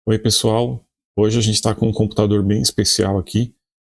Oi pessoal, hoje a gente está com um computador bem especial aqui,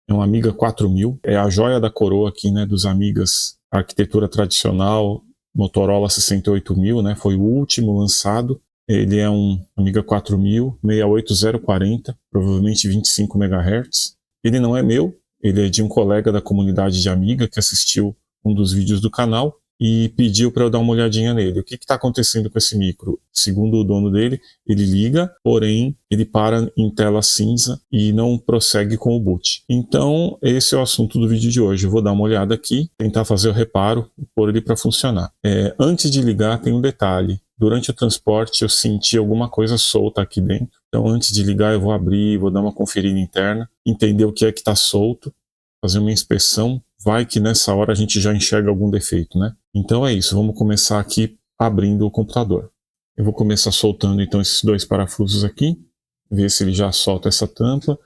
é um Amiga 4000, é a joia da coroa aqui, né, dos Amigas, arquitetura tradicional, Motorola 68000, né, foi o último lançado. Ele é um Amiga 4000, 68040, provavelmente 25 MHz. Ele não é meu, ele é de um colega da comunidade de Amiga que assistiu um dos vídeos do canal e pediu para eu dar uma olhadinha nele. O que está acontecendo com esse micro? Segundo o dono dele, ele liga, porém ele para em tela cinza e não prossegue com o boot. Então esse é o assunto do vídeo de hoje. Eu vou dar uma olhada aqui, tentar fazer o reparo e pôr ele para funcionar. Antes de ligar tem um detalhe. Durante o transporte eu senti alguma coisa solta aqui dentro. Então antes de ligar eu vou abrir, vou dar uma conferida interna, entender o que é que está solto, fazer uma inspeção. Vai que nessa hora a gente já enxerga algum defeito, né? Então é isso, vamos começar aqui abrindo o computador. Eu vou começar soltando então esses dois parafusos aqui, ver se ele já solta essa tampa.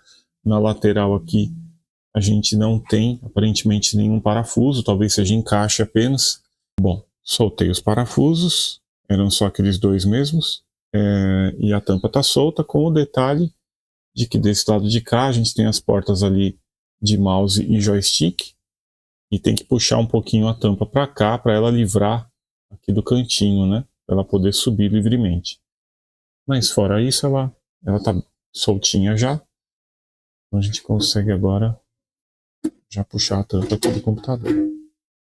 Na lateral aqui a gente não tem aparentemente nenhum parafuso, talvez seja encaixe apenas. Bom, soltei os parafusos, eram só aqueles dois mesmos, e a tampa está solta, com o detalhe de que desse lado de cá a gente tem as portas ali de mouse e joystick, e tem que puxar um pouquinho a tampa para cá para ela livrar aqui do cantinho, né? Para ela poder subir livremente. Mas fora isso, ela tá soltinha já. Então a gente consegue agora já puxar a tampa aqui do computador.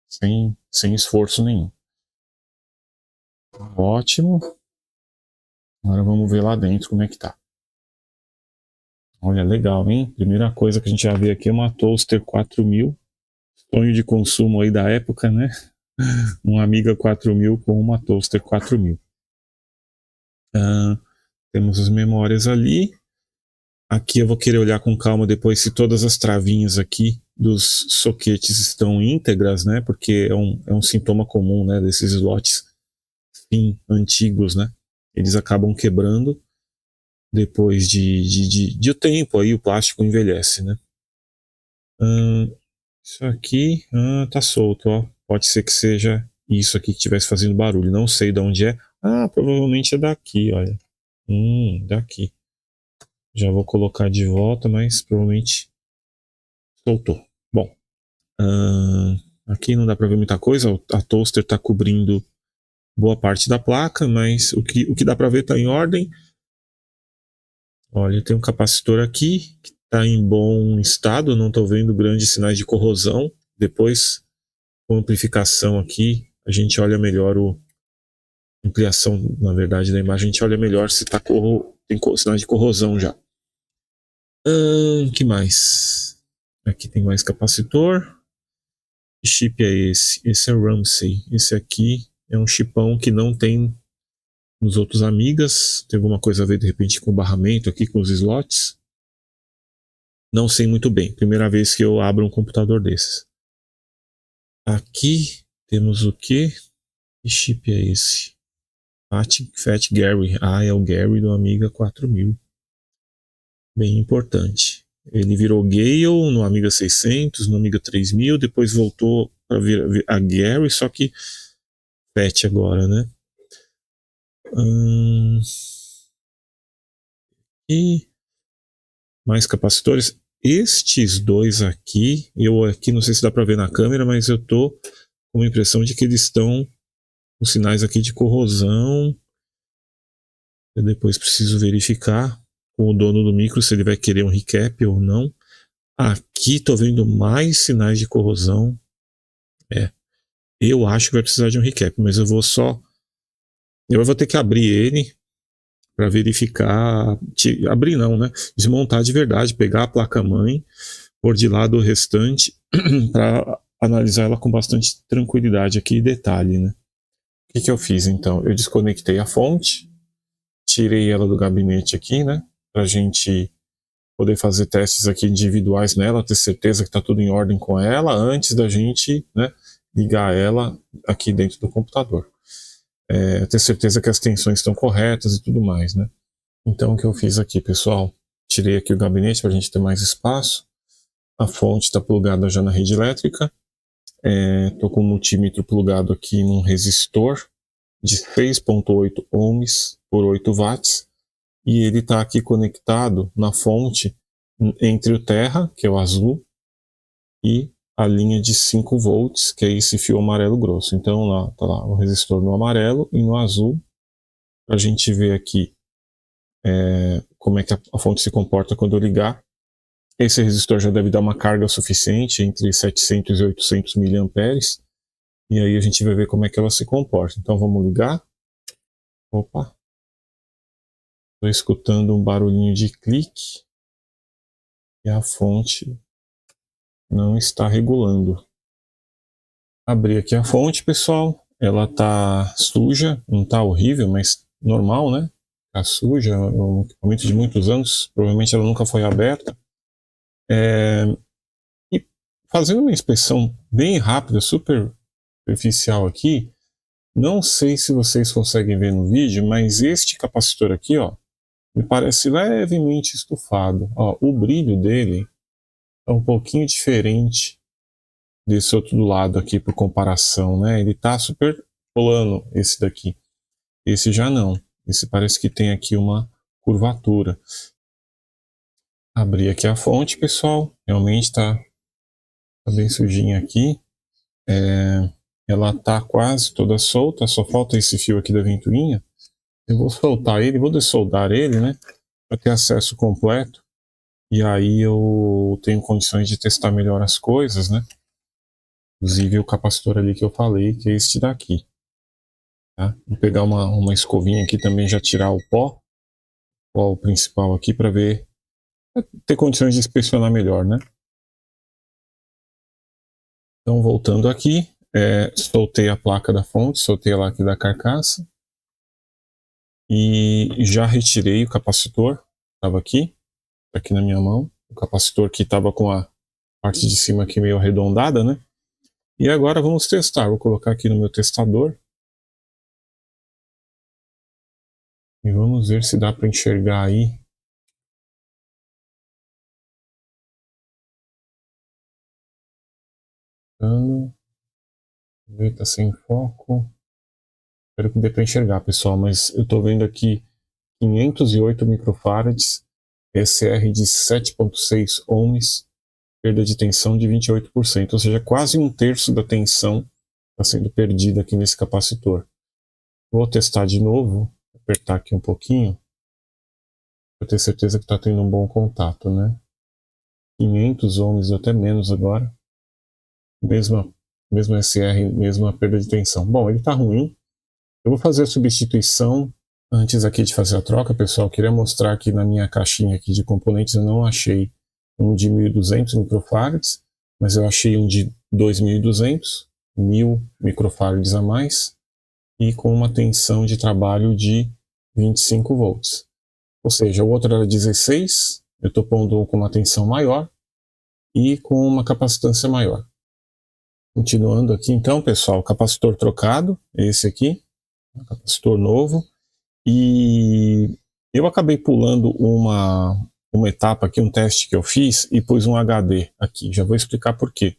Sem esforço nenhum. Ótimo. Agora vamos ver lá dentro como é que tá. Olha, legal, hein? Primeira coisa que a gente já vê aqui é uma Toaster 4000. Sonho de consumo aí da época, né? Um Amiga 4000 com uma Toaster 4000. Temos as memórias ali. Aqui eu vou querer olhar com calma depois se todas as travinhas aqui dos soquetes estão íntegras, né? Porque é um sintoma comum, né? Desses slots antigos, né? Eles acabam quebrando depois de tempo, aí o plástico envelhece, né? Isso aqui tá solto, ó. Pode ser que seja isso aqui que estivesse fazendo barulho. Não sei de onde é. Provavelmente é daqui, olha. Daqui. Já vou colocar de volta, mas provavelmente soltou. Bom, aqui não dá para ver muita coisa. A toaster está cobrindo boa parte da placa, mas o que dá para ver está em ordem. Olha, tem um capacitor aqui que está em bom estado. Não estou vendo grandes sinais de corrosão. Depois, com amplificação aqui, a gente olha melhor ampliação, na verdade, da imagem. A gente olha melhor se tem sinais de corrosão já. Que mais? Aqui tem mais capacitor. Que chip é esse? Esse é o Ramsey. Esse aqui é um chipão que não tem nos outros Amigas. Tem alguma coisa a ver de repente com o barramento aqui, com os slots? Não sei muito bem. Primeira vez que eu abro um computador desses. Aqui temos o quê? Que chip é esse? Fat Gary. É o Gary do Amiga 4000. Bem importante. Ele virou Gale no Amiga 600, no Amiga 3000, depois voltou para vir a Gary, só que Fat agora, né? E mais capacitores. Estes dois aqui, eu aqui não sei se dá para ver na câmera, mas eu tô com a impressão de que eles estão com sinais aqui de corrosão. Eu depois preciso verificar com o dono do micro se ele vai querer um recap ou não. Aqui tô vendo mais sinais de corrosão. Eu acho que vai precisar de um recap, mas eu vou ter que abrir ele para verificar, abrir não, né? Desmontar de verdade, pegar a placa-mãe, pôr de lado o restante para analisar ela com bastante tranquilidade aqui e detalhe, né? O que eu fiz então? Eu desconectei a fonte, tirei ela do gabinete aqui, né? Para a gente poder fazer testes aqui individuais nela, ter certeza que está tudo em ordem com ela antes da gente, né, ligar ela aqui dentro do computador. Ter certeza que as tensões estão corretas e tudo mais, né? Então o que eu fiz aqui, pessoal? Tirei aqui o gabinete para a gente ter mais espaço. A fonte está plugada já na rede elétrica. Estou com o multímetro plugado aqui num resistor de 6.8 ohms por 8 watts. e ele está aqui conectado na fonte entre o terra, que é o azul, e a linha de 5 volts, que é esse fio amarelo grosso. Então lá está lá o resistor no amarelo e no azul, para a gente ver aqui como é que a fonte se comporta quando eu ligar. Esse resistor já deve dar uma carga suficiente, entre 700 e 800 miliamperes, e aí a gente vai ver como é que ela se comporta. Então vamos ligar. Opa! Estou escutando um barulhinho de clique e a fonte não está regulando. Abri aqui a fonte, pessoal. Ela está suja, não está horrível, mas normal, né? Está suja, é um equipamento de muitos anos, provavelmente ela nunca foi aberta. E fazendo uma inspeção bem rápida, superficial aqui, não sei se vocês conseguem ver no vídeo, mas este capacitor aqui, ó, me parece levemente estufado. Ó, o brilho dele é um pouquinho diferente desse outro do lado aqui, por comparação, né? Ele tá super plano, esse daqui. Esse já não. Esse parece que tem aqui uma curvatura. Abri aqui a fonte, pessoal. Realmente tá bem sujinha aqui. Ela tá quase toda solta, só falta esse fio aqui da ventoinha. Eu vou soltar ele, vou dessoldar ele, né? Para ter acesso completo. E aí eu tenho condições de testar melhor as coisas, né? Inclusive o capacitor ali que eu falei, que é este daqui. Tá? Vou pegar uma escovinha aqui também, já tirar o pó principal aqui para ver, pra ter condições de inspecionar melhor, né? Então voltando aqui, soltei a placa da fonte, soltei ela aqui da carcaça e já retirei o capacitor, estava aqui na minha mão, o capacitor que estava com a parte de cima aqui meio arredondada, né? E agora vamos testar, vou colocar aqui no meu testador e vamos ver se dá para enxergar aí. Tá sem foco. Espero que dê para enxergar, pessoal, mas eu estou vendo aqui 508 microfarads, SR de 7.6 ohms, perda de tensão de 28%, ou seja, quase um terço da tensão está sendo perdida aqui nesse capacitor. Vou testar de novo, apertar aqui um pouquinho, para ter certeza que está tendo um bom contato, né? 500 ohms, até menos agora. Mesma SR, mesma perda de tensão. Bom, ele está ruim. Eu vou fazer a substituição. Antes aqui de fazer a troca, pessoal, queria mostrar aqui na minha caixinha aqui de componentes, eu não achei um de 1200 microfarads, mas eu achei um de 2200, 1000 microfarads a mais, e com uma tensão de trabalho de 25 volts. Ou seja, o outro era 16, eu estou pondo com uma tensão maior e com uma capacitância maior. Continuando aqui então, pessoal, capacitor trocado, esse aqui, capacitor novo, e eu acabei pulando uma etapa aqui, um teste que eu fiz e pus um HD aqui, já vou explicar por quê.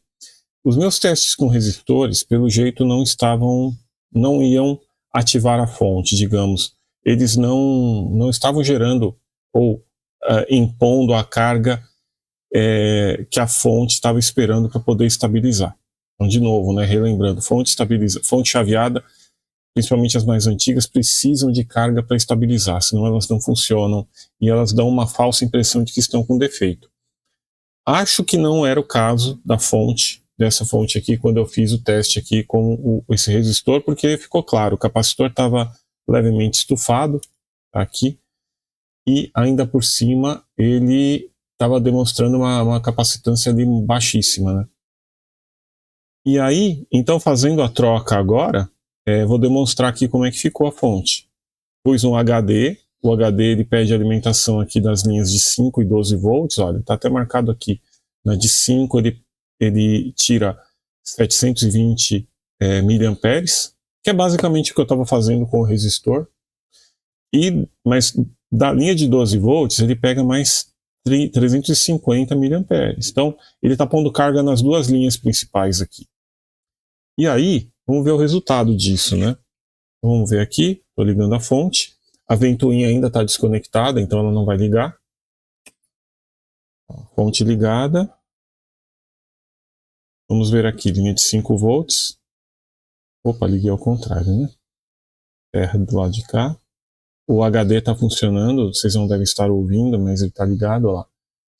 Os meus testes com resistores, pelo jeito, não iam ativar a fonte, digamos, eles não estavam gerando ou impondo a carga que a fonte estava esperando para poder estabilizar. Então, de novo, né, relembrando, fonte chaveada, principalmente as mais antigas, precisam de carga para estabilizar, senão elas não funcionam e elas dão uma falsa impressão de que estão com defeito. Acho que não era o caso dessa fonte aqui, quando eu fiz o teste aqui com esse resistor, porque ficou claro, o capacitor estava levemente estufado aqui e ainda por cima ele estava demonstrando uma capacitância ali baixíssima, né? E aí, então fazendo a troca agora, vou demonstrar aqui como é que ficou a fonte. Pus um HD, o HD ele pede alimentação aqui das linhas de 5 e 12 volts, olha, está até marcado aqui. Na de 5 ele tira 720 miliamperes, que é basicamente o que eu estava fazendo com o resistor. Mas da linha de 12 volts ele pega mais 350 miliamperes. Então ele está pondo carga nas duas linhas principais aqui. E aí, vamos ver o resultado disso, né? Vamos ver aqui, estou ligando a fonte. A ventoinha ainda está desconectada, então ela não vai ligar. Fonte ligada. Vamos ver aqui, linha de 5 volts. Opa, liguei ao contrário, né? Terra do lado de cá. O HD está funcionando, vocês não devem estar ouvindo, mas ele está ligado, ó lá.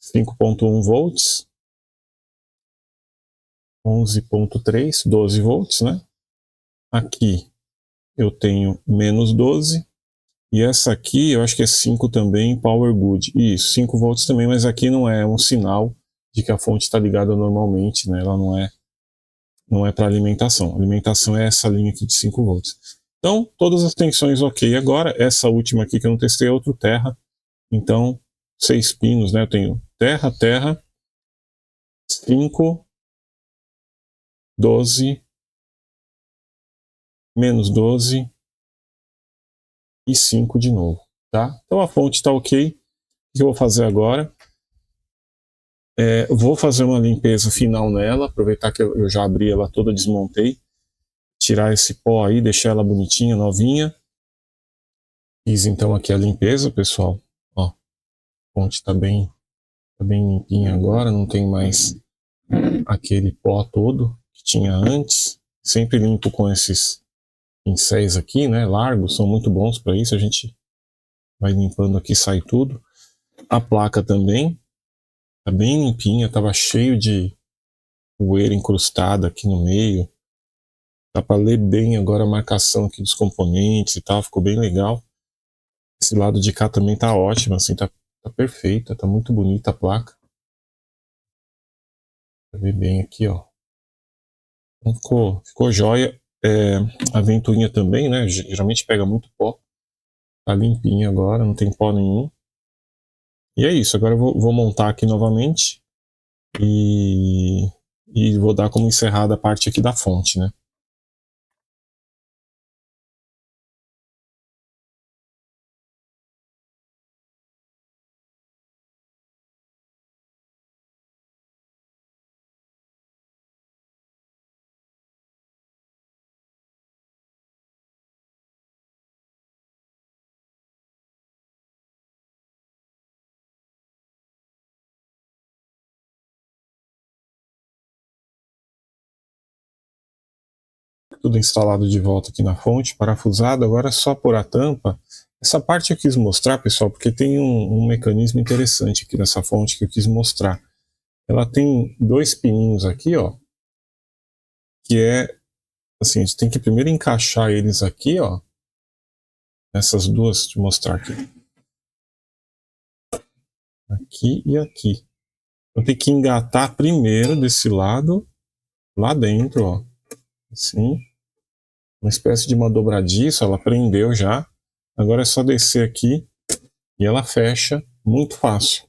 5.1 volts. 11.3, 12 volts, né? Aqui eu tenho menos 12. E essa aqui eu acho que é 5 também, Power Good. Isso, 5 volts também, mas aqui não é um sinal de que a fonte está ligada normalmente, né? Ela não é para alimentação. A alimentação é essa linha aqui de 5 volts. Então, todas as tensões ok. Agora, essa última aqui que eu não testei é outro terra. Então, 6 pinos, né? Eu tenho terra, terra, 5, 12, menos 12 e 5 de novo, tá? Então a fonte está ok. O que eu vou fazer agora? Vou fazer uma limpeza final nela, aproveitar que eu já abri ela toda, desmontei. Tirar esse pó aí, deixar ela bonitinha, novinha. Fiz então aqui a limpeza, pessoal. Ó, a fonte tá bem limpinha agora, não tem mais aquele pó todo que tinha antes. Sempre limpo com esses pincéis aqui, né, largos, são muito bons para isso. A gente vai limpando aqui, sai tudo. A placa também tá bem limpinha, tava cheio de poeira incrustada aqui no meio. Dá para ler bem agora a marcação aqui dos componentes e tal, ficou bem legal. Esse lado de cá também tá ótimo, assim, tá perfeita, tá muito bonita a placa. Pra ver bem aqui, ó. Então, ficou jóia. A ventoinha também, né? Geralmente pega muito pó. Tá limpinha agora, não tem pó nenhum. E é isso, agora eu vou montar aqui novamente e vou dar como encerrada a parte aqui da fonte, né? Tudo instalado de volta aqui na fonte, parafusado. Agora é só pôr a tampa. Essa parte eu quis mostrar, pessoal, porque tem um mecanismo interessante aqui nessa fonte que eu quis mostrar. Ela tem 2 pininhos aqui, ó, que é assim, a gente tem que primeiro encaixar eles aqui, ó, essas duas, deixa eu mostrar aqui e aqui. Então tem que engatar primeiro desse lado, lá dentro, ó, assim, uma espécie de uma dobradiça, ela prendeu já. Agora é só descer aqui e ela fecha muito fácil.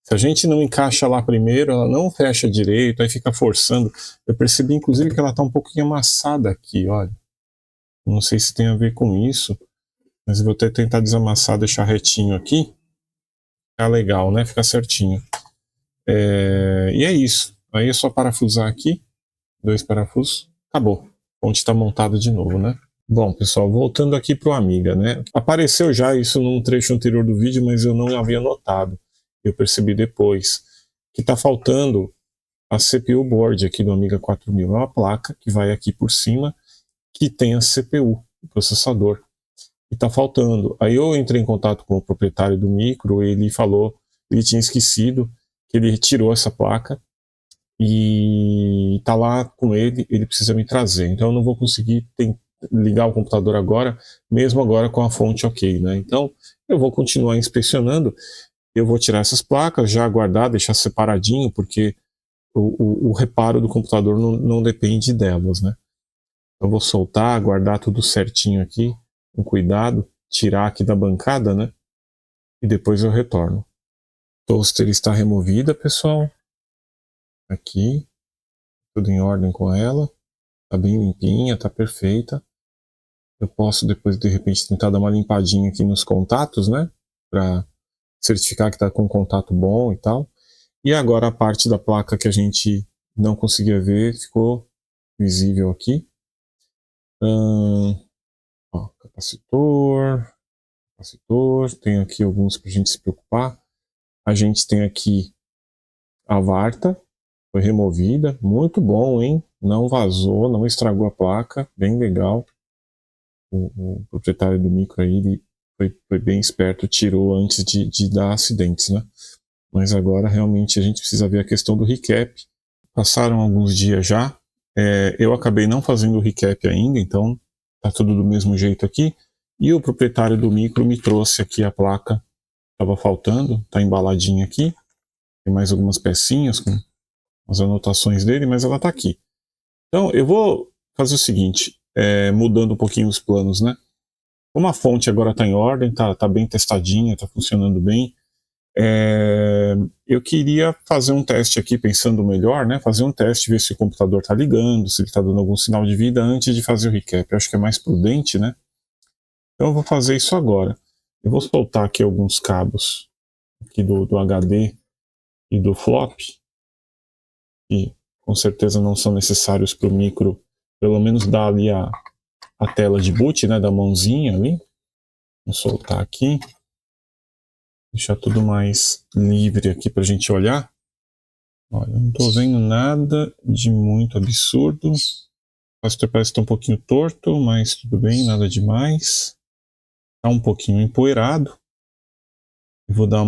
Se a gente não encaixa lá primeiro, ela não fecha direito, aí fica forçando. Eu percebi, inclusive, que ela está um pouquinho amassada aqui, olha. Não sei se tem a ver com isso, mas eu vou até tentar desamassar, deixar retinho aqui. Fica legal, né? Fica certinho. E é isso. Aí é só parafusar aqui. 2 parafusos. Acabou. A ponte está montada de novo, né? Bom, pessoal, voltando aqui para o Amiga, né? Apareceu já isso num trecho anterior do vídeo, mas eu não havia notado. Eu percebi depois que está faltando a CPU board aqui do Amiga 4000. É uma placa que vai aqui por cima, que tem a CPU, o processador. E está faltando. Aí eu entrei em contato com o proprietário do micro, ele falou, ele tinha esquecido, que ele retirou essa placa e está lá com ele precisa me trazer. Então eu não vou conseguir ligar o computador agora, mesmo agora com a fonte ok, né? Então eu vou continuar inspecionando, eu vou tirar essas placas, já guardar, deixar separadinho, porque o reparo do computador não depende delas, né? Eu vou soltar, guardar tudo certinho aqui, com cuidado, tirar aqui da bancada, né? E depois eu retorno. A toaster está removida, pessoal. Aqui, tudo em ordem com ela. Tá bem limpinha, tá perfeita. Eu posso depois, de repente, tentar dar uma limpadinha aqui nos contatos, né? Para certificar que tá com contato bom e tal. E agora a parte da placa que a gente não conseguia ver ficou visível aqui. Ó, capacitor, capacitor, tem aqui alguns para a gente se preocupar. A gente tem aqui a Varta, foi removida, muito bom, hein? Não vazou, não estragou a placa, bem legal. O proprietário do micro aí, ele foi bem esperto, tirou antes de dar acidentes, né? Mas agora realmente a gente precisa ver a questão do recap. Passaram alguns dias já, eu acabei não fazendo o recap ainda, então tá tudo do mesmo jeito aqui. E o proprietário do micro me trouxe aqui a placa, estava faltando, tá embaladinha aqui. Tem mais algumas pecinhas com as anotações dele, mas ela tá aqui. Então eu vou fazer o seguinte, mudando um pouquinho os planos, né? Como a fonte agora está em ordem, tá bem testadinha, está funcionando bem, eu queria fazer um teste aqui, pensando melhor, né? Fazer um teste, ver se o computador está ligando, se ele está dando algum sinal de vida antes de fazer o recap. Eu acho que é mais prudente, né? Então eu vou fazer isso agora. Eu vou soltar aqui alguns cabos aqui do HD e do flop, que com certeza não são necessários para o micro, pelo menos dar ali a tela de boot, né? Da mãozinha ali. Vou soltar aqui. Deixar tudo mais livre aqui para a gente olhar. Olha, não estou vendo nada de muito absurdo. O capacitor parece estar um pouquinho torto, mas tudo bem, nada demais. Está um pouquinho empoeirado. Eu vou dar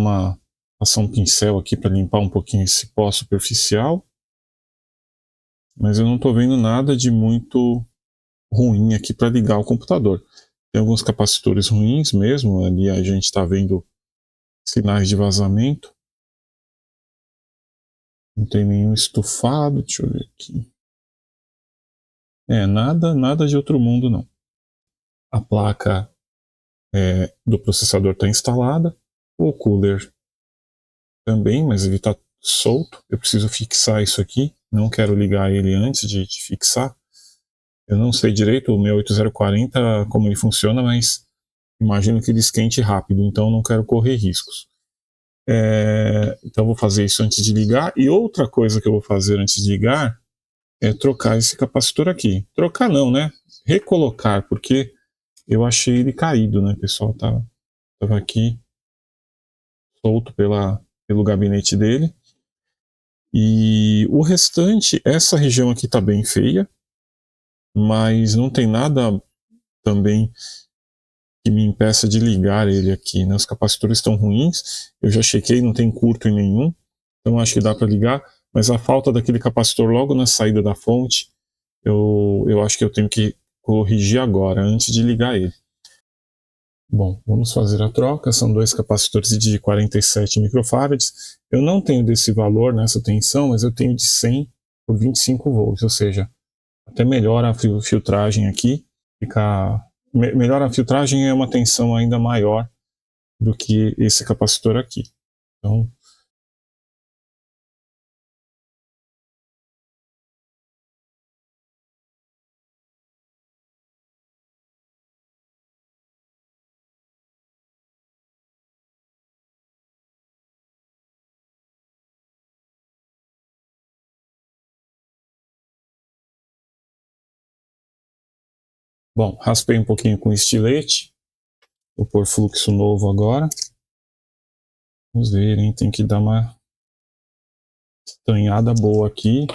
passar um pincel aqui para limpar um pouquinho esse pó superficial. Mas eu não estou vendo nada de muito ruim aqui para ligar o computador. Tem alguns capacitores ruins mesmo, ali a gente está vendo sinais de vazamento. Não tem nenhum estufado, deixa eu ver aqui. Nada de outro mundo não. A placa do processador está instalada. O cooler também, mas ele está solto. Eu preciso fixar isso aqui. Não quero ligar ele antes de fixar. Eu não sei direito o 68040 como ele funciona, mas imagino que ele esquente rápido, então não quero correr riscos. Então eu vou fazer isso antes de ligar. E outra coisa que eu vou fazer antes de ligar é trocar esse capacitor aqui. Trocar não, né? Recolocar, porque eu achei ele caído, né, pessoal? Tava aqui solto pelo gabinete dele. E o restante, essa região aqui tá bem feia, mas não tem nada também que me impeça de ligar ele aqui, né? Os capacitores estão ruins, eu já chequei, não tem curto em nenhum, então acho que dá para ligar, mas a falta daquele capacitor logo na saída da fonte, eu acho que eu tenho que corrigir agora, antes de ligar ele. Bom, vamos fazer a troca, são dois capacitores de 47 microfarads. Eu não tenho desse valor nessa tensão, mas eu tenho de 100 por 25 volts, ou seja, até melhora a filtragem aqui, melhora a filtragem, é uma tensão ainda maior do que esse capacitor aqui. Então, bom, raspei um pouquinho com estilete, vou pôr fluxo novo agora. Vamos ver, hein? Tem que dar uma estanhada boa aqui,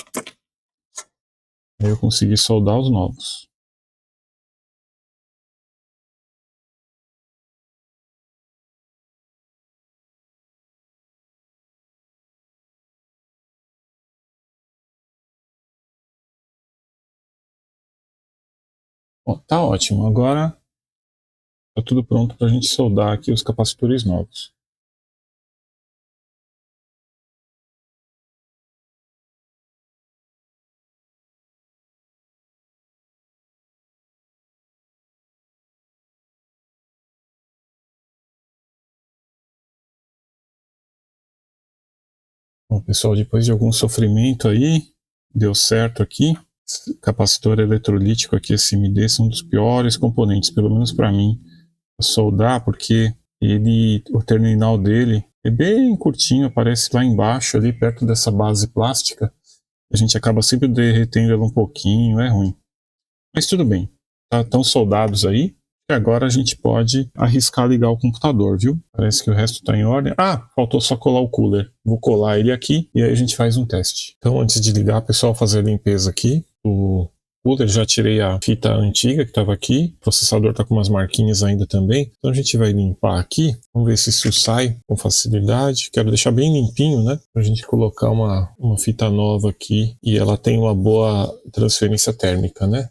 aí eu consegui soldar os novos. Bom, tá ótimo, agora tá tudo pronto para a gente soldar aqui os capacitores novos. Bom, pessoal, depois de algum sofrimento aí, deu certo aqui. Esse capacitor eletrolítico aqui, esse MD, são um dos piores componentes, pelo menos para mim, pra soldar, porque o terminal dele é bem curtinho, aparece lá embaixo, ali perto dessa base plástica. A gente acaba sempre derretendo ela um pouquinho, é ruim. Mas tudo bem, estão soldados aí. E agora a gente pode arriscar ligar o computador, viu? Parece que o resto está em ordem. Ah, faltou só colar o cooler. Vou colar ele aqui e aí a gente faz um teste. Então, antes de ligar, pessoal, fazer a limpeza aqui. O cooler, já tirei a fita antiga que estava aqui. O processador está com umas marquinhas ainda também. Então a gente vai limpar aqui. Vamos ver se isso sai com facilidade. Quero deixar bem limpinho, né? Para a gente colocar uma fita nova aqui. E ela tem uma boa transferência térmica, né?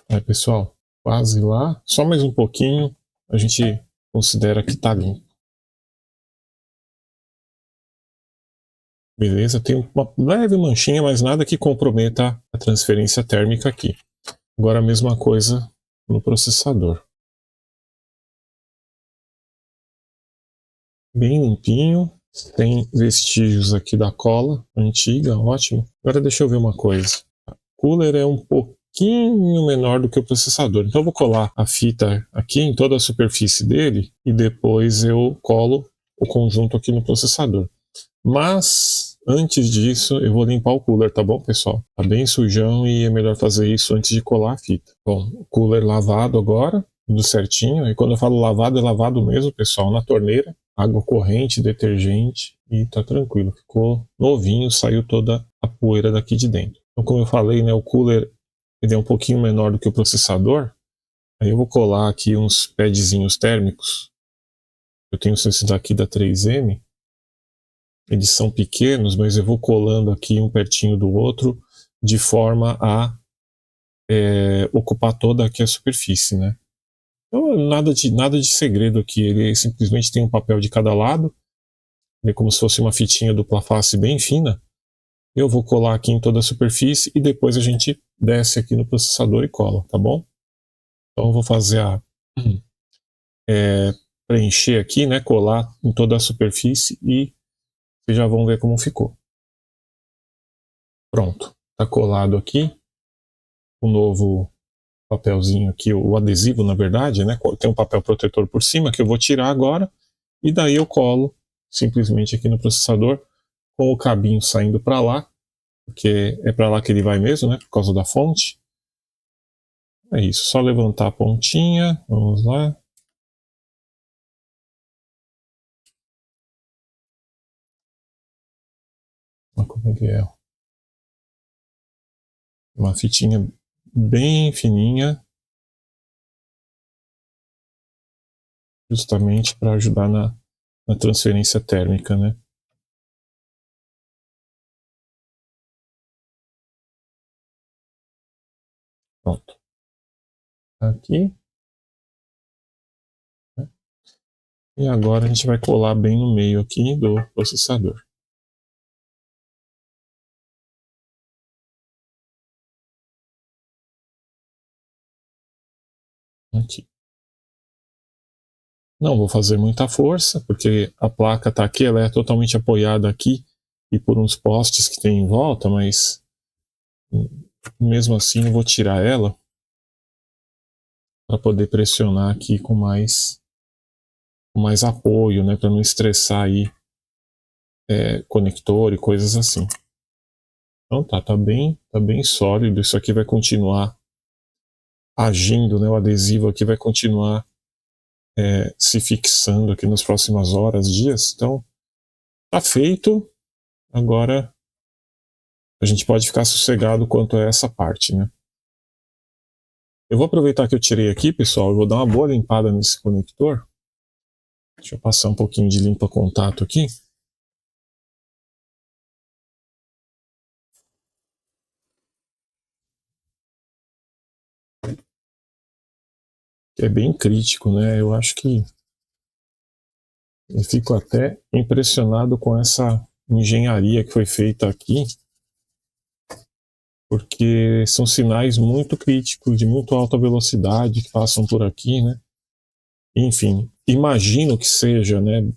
Aí, pessoal, quase lá. Só mais um pouquinho. A gente considera que está limpo. Beleza, tem uma leve manchinha, mas nada que comprometa a transferência térmica aqui. Agora a mesma coisa no processador. Bem limpinho, sem vestígios aqui da cola antiga, ótimo. Agora deixa eu ver uma coisa. O cooler é um pouquinho menor do que o processador, então eu vou colar a fita aqui em toda a superfície dele e depois eu colo o conjunto aqui no processador. Mas antes disso, eu vou limpar o cooler, tá bom, pessoal? Tá bem sujão e é melhor fazer isso antes de colar a fita. Bom, o cooler lavado agora, tudo certinho. E quando eu falo lavado, é lavado mesmo, pessoal, na torneira. Água corrente, detergente e tá tranquilo. Ficou novinho, saiu toda a poeira daqui de dentro. Então, como eu falei, né, o cooler ele é um pouquinho menor do que o processador. Aí eu vou colar aqui uns padzinhos térmicos. Eu tenho esses daqui da 3M. Eles são pequenos, mas eu vou colando aqui um pertinho do outro, de forma a ocupar toda aqui a superfície, né? Então, nada de segredo aqui, ele simplesmente tem um papel de cada lado, é como se fosse uma fitinha dupla face bem fina. Eu vou colar aqui em toda a superfície e depois a gente desce aqui no processador e cola, tá bom? Então eu vou fazer preencher aqui, né, colar em toda a superfície e vocês já vão ver como ficou. Pronto, tá colado aqui o novo papelzinho aqui, o adesivo na verdade, né? Tem um papel protetor por cima que eu vou tirar agora e daí eu colo simplesmente aqui no processador com o cabinho saindo para lá, porque é para lá que ele vai mesmo, né? Por causa da fonte. É isso, só levantar a pontinha, vamos lá. Olha como é que é. Uma fitinha bem fininha, justamente para ajudar na transferência térmica, né? Pronto. Aqui. Né? E agora a gente vai colar bem no meio aqui do processador. Aqui. Não vou fazer muita força, porque a placa está aqui, ela é totalmente apoiada aqui e por uns postes que tem em volta, mas mesmo assim eu vou tirar ela para poder pressionar aqui com mais apoio, né, para não estressar aí conector e coisas assim. Então tá bem sólido, isso aqui vai continuar agindo, né, o adesivo aqui vai continuar se fixando aqui nas próximas horas, dias. Então tá feito, agora a gente pode ficar sossegado quanto a essa parte, né? Eu vou aproveitar que eu tirei aqui, pessoal, eu vou dar uma boa limpada nesse conector. Deixa eu passar um pouquinho de limpa contato aqui. Que é bem crítico, né? Eu acho que eu fico até impressionado com essa engenharia que foi feita aqui, porque são sinais muito críticos, de muito alta velocidade que passam por aqui, né? Enfim, imagino que seja, né,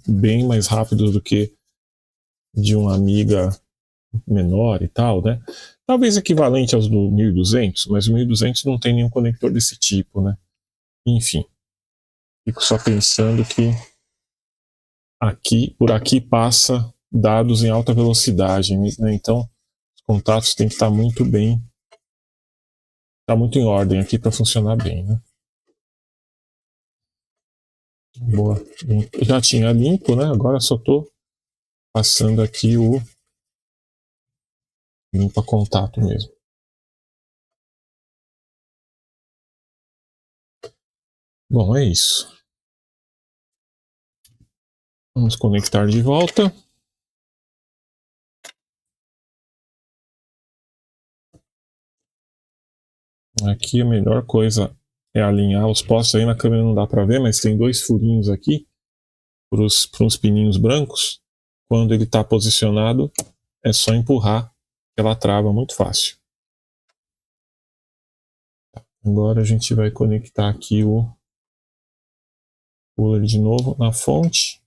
bem mais rápido do que de uma amiga menor e tal, né? Talvez equivalente aos do 1200, mas o 1200 não tem nenhum conector desse tipo, né? Enfim, fico só pensando que por aqui passa dados em alta velocidade, né? Então os contatos têm que estar muito bem, tá muito em ordem aqui para funcionar bem, né? Boa. Eu já tinha limpo, né? Agora só estou passando aqui o limpa contato mesmo. Bom, é isso. Vamos conectar de volta. Aqui a melhor coisa é alinhar os postos. Aí na câmera não dá para ver, mas tem dois furinhos aqui para uns pininhos brancos. Quando ele está posicionado, é só empurrar, ela trava muito fácil. Agora a gente vai conectar aqui o cooler de novo na fonte.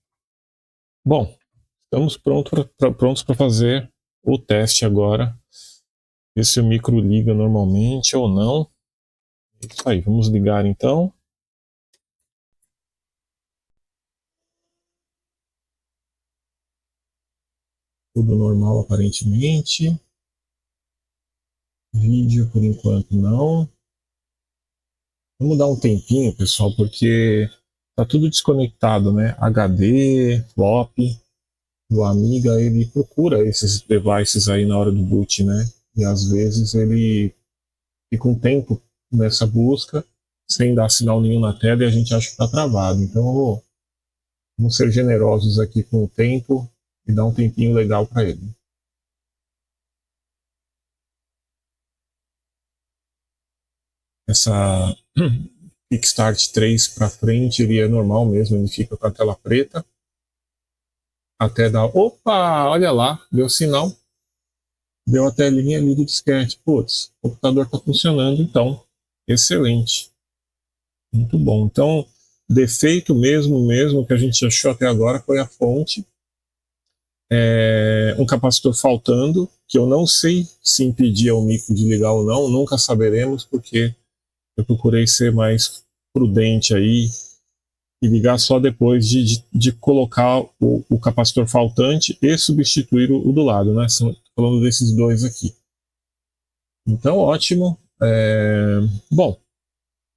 Bom, estamos prontos para fazer o teste agora. Ver se o micro liga normalmente ou não. Isso aí, vamos ligar então. Tudo normal aparentemente. Vídeo por enquanto não. Vamos dar um tempinho, pessoal, porque tá tudo desconectado, né? HD, flop. O Amiga, ele procura esses devices aí na hora do boot, né? E às vezes ele fica um tempo nessa busca sem dar sinal nenhum na tela e a gente acha que está travado. Então vamos ser generosos aqui com o tempo e dar um tempinho legal para ele. Essa Kickstart 3 para frente ele é normal mesmo, ele fica com a tela preta até dar, opa, olha lá, deu sinal, deu a telinha ali do disquete, putz, o computador está funcionando, então excelente, muito bom. Então defeito mesmo que a gente achou até agora foi a fonte, um capacitor faltando, que eu não sei se impedia o micro de ligar ou não, nunca saberemos, porque eu procurei ser mais prudente aí e ligar só depois de colocar o capacitor faltante e substituir o do lado, né? Estou falando desses dois aqui. Então, ótimo. Bom,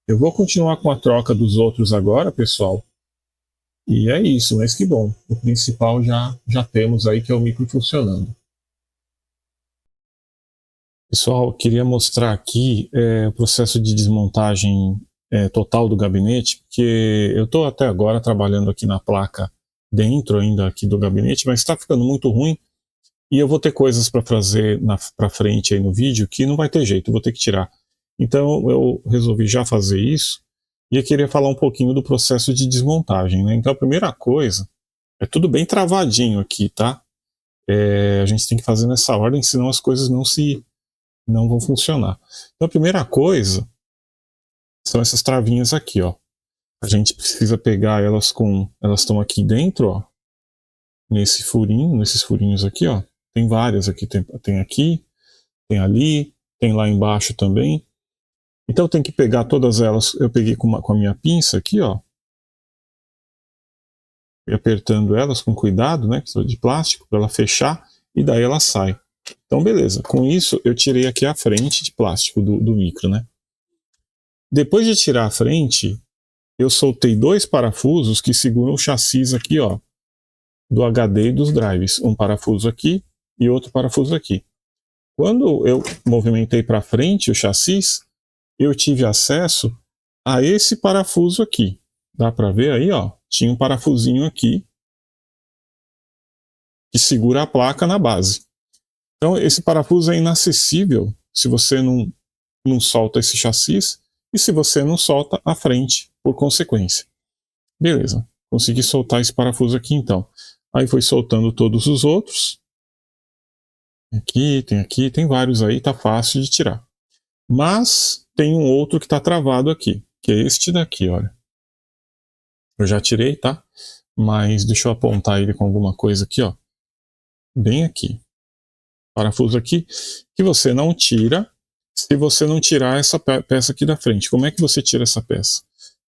eu vou continuar com a troca dos outros agora, pessoal. E é isso, mas que bom. O principal já temos aí, que é o micro funcionando. Pessoal, queria mostrar aqui o processo de desmontagem total do gabinete, porque eu estou até agora trabalhando aqui na placa dentro ainda aqui do gabinete, mas está ficando muito ruim e eu vou ter coisas para fazer para frente aí no vídeo que não vai ter jeito, eu vou ter que tirar. Então eu resolvi já fazer isso e eu queria falar um pouquinho do processo de desmontagem, né? Então a primeira coisa, é tudo bem travadinho aqui, tá? A gente tem que fazer nessa ordem, senão as coisas não vão funcionar. Então a primeira coisa são essas travinhas aqui, ó. A gente precisa pegar elas elas estão aqui dentro, ó. Nesses furinhos aqui, ó. Tem várias aqui, tem aqui, tem ali, tem lá embaixo também. Então tem que pegar todas elas, eu peguei com a minha pinça aqui, ó. E apertando elas com cuidado, né, que são de plástico, para ela fechar, e daí ela sai. Então beleza, com isso eu tirei aqui a frente de plástico do micro, né. Depois de tirar a frente, eu soltei dois parafusos que seguram o chassi aqui, ó, do HD e dos drives. Um parafuso aqui e outro parafuso aqui. Quando eu movimentei para frente o chassi, eu tive acesso a esse parafuso aqui. Dá para ver aí, ó, tinha um parafusinho aqui que segura a placa na base. Então esse parafuso é inacessível se você não solta esse chassi e se você não solta a frente por consequência. Beleza, consegui soltar esse parafuso aqui então. Aí foi soltando todos os outros. Aqui, tem vários aí, tá fácil de tirar. Mas tem um outro que está travado aqui, que é este daqui, olha. Eu já tirei, tá? Mas deixa eu apontar ele com alguma coisa aqui, ó. Bem aqui. Parafuso aqui, que você não tira se você não tirar essa peça aqui da frente. Como é que você tira essa peça?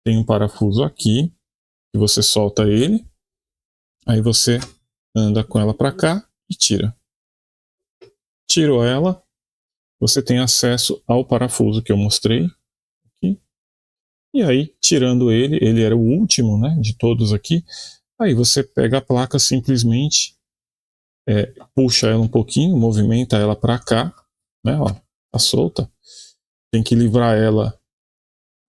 Tem um parafuso aqui, que você solta ele, aí você anda com ela para cá e tira. Tirou ela, você tem acesso ao parafuso que eu mostrei aqui. E aí, tirando ele era o último, né, de todos aqui. Aí você pega a placa, simplesmente puxa ela um pouquinho, movimenta ela para cá, né, ó, tá solta. Tem que livrar ela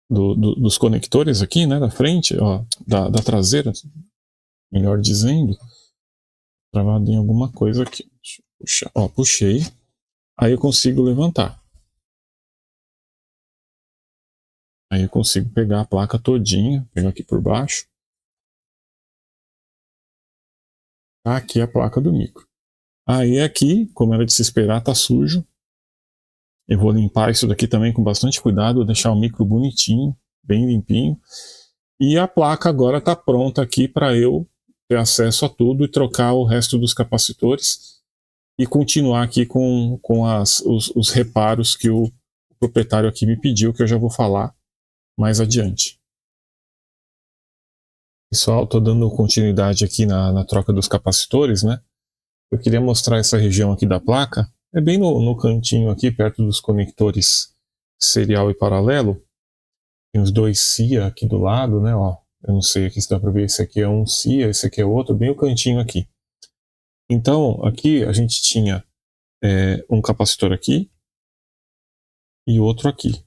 dos conectores aqui, né, da frente, ó, da traseira, melhor dizendo. Travado em alguma coisa aqui. Deixa eu puxar. Ó, puxei. Aí eu consigo levantar. Aí eu consigo pegar a placa todinha, pegar aqui por baixo. Tá aqui a placa do micro. Aí aqui, como era de se esperar, tá sujo. Eu vou limpar isso daqui também com bastante cuidado, vou deixar o micro bonitinho, bem limpinho. E a placa agora está pronta aqui para eu ter acesso a tudo e trocar o resto dos capacitores e continuar aqui com os reparos que o proprietário aqui me pediu, que eu já vou falar mais adiante. Pessoal, estou dando continuidade aqui na troca dos capacitores, né? Eu queria mostrar essa região aqui da placa. É bem no cantinho aqui, perto dos conectores serial e paralelo. Tem os dois CIA aqui do lado, né? Ó, eu não sei aqui se dá para ver, esse aqui é um CIA, esse aqui é outro, bem o cantinho aqui. Então, aqui a gente tinha um capacitor aqui e outro aqui.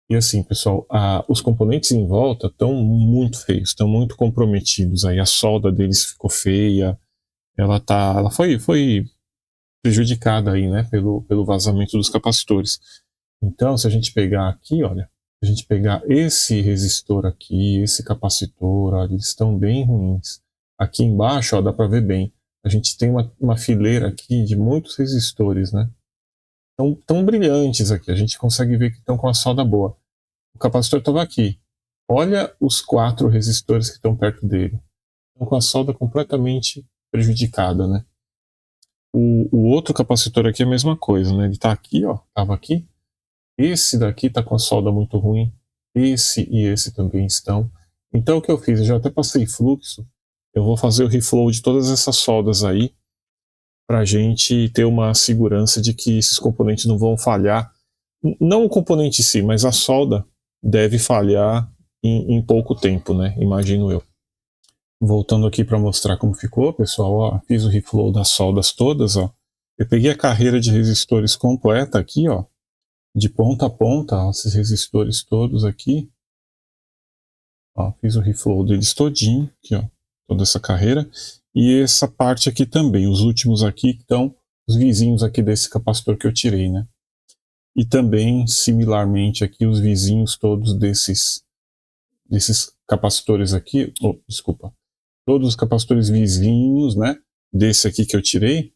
E assim, pessoal, os componentes em volta estão muito feios, estão muito comprometidos. Aí a solda deles ficou feia, ela foi prejudicada aí, né, pelo vazamento dos capacitores. Então, se a gente pegar aqui, olha, se a gente pegar esse resistor aqui, esse capacitor, olha, eles estão bem ruins. Aqui embaixo, ó, dá para ver bem. A gente tem uma fileira aqui de muitos resistores, né? Tão brilhantes aqui, a gente consegue ver que estão com a solda boa. O capacitor estava aqui. Olha os 4 resistores que estão perto dele. Estão com a solda completamente prejudicada, né? O outro capacitor aqui é a mesma coisa, né? Ele está aqui, ó, estava aqui. Esse daqui está com a solda muito ruim. Esse e esse também estão. Então o que eu fiz? Eu já até passei fluxo. Eu vou fazer o reflow de todas essas soldas aí, para a gente ter uma segurança de que esses componentes não vão falhar. Não o componente em si, mas a solda deve falhar em pouco tempo, né? Imagino eu. Voltando aqui para mostrar como ficou, pessoal, ó, fiz o reflow das soldas todas, ó. Eu peguei a carreira de resistores completa aqui, ó, de ponta a ponta, ó, esses resistores todos aqui. Ó, fiz o reflow deles todinho, aqui, ó, toda essa carreira. E essa parte aqui também, os últimos aqui estão os vizinhos aqui desse capacitor que eu tirei, né? E também, similarmente aqui, os vizinhos todos desses capacitores aqui, desculpa, todos os capacitores vizinhos, né, desse aqui que eu tirei,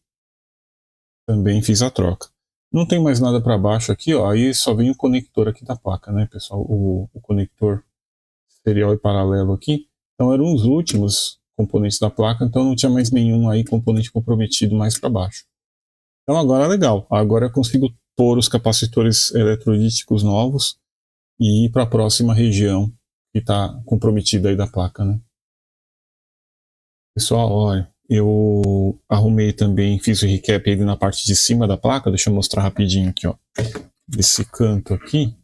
também fiz a troca. Não tem mais nada para baixo aqui, ó, aí só vem o conector aqui da placa, né, pessoal, o conector serial e paralelo aqui. Então eram os últimos componentes da placa, então não tinha mais nenhum aí componente comprometido mais para baixo. Então agora é legal, agora eu consigo pôr os capacitores eletrolíticos novos e ir para a próxima região que está comprometida aí da placa, né? Pessoal, olha, eu arrumei também, fiz o recap ali na parte de cima da placa, deixa eu mostrar rapidinho aqui, ó. Esse canto aqui.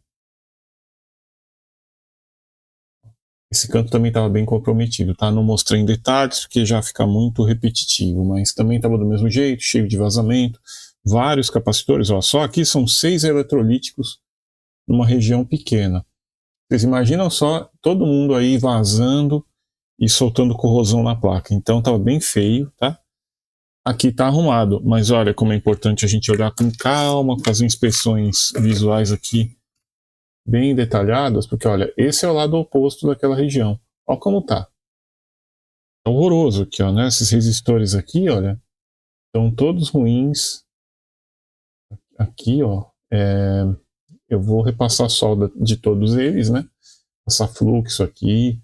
Esse canto também estava bem comprometido, tá? Não mostrei em detalhes porque já fica muito repetitivo, mas também estava do mesmo jeito, cheio de vazamento, vários capacitores, ó, só aqui são 6 eletrolíticos numa região pequena. Vocês imaginam só todo mundo aí vazando e soltando corrosão na placa. Então estava bem feio, tá? Aqui está arrumado, mas olha como é importante a gente olhar com calma, fazer inspeções visuais aqui bem detalhadas, porque olha, esse é o lado oposto daquela região. Olha como tá. É horroroso aqui, ó, né? Esses resistores aqui, olha, estão todos ruins. Aqui, ó, eu vou repassar a solda de todos eles, né? Passar fluxo aqui,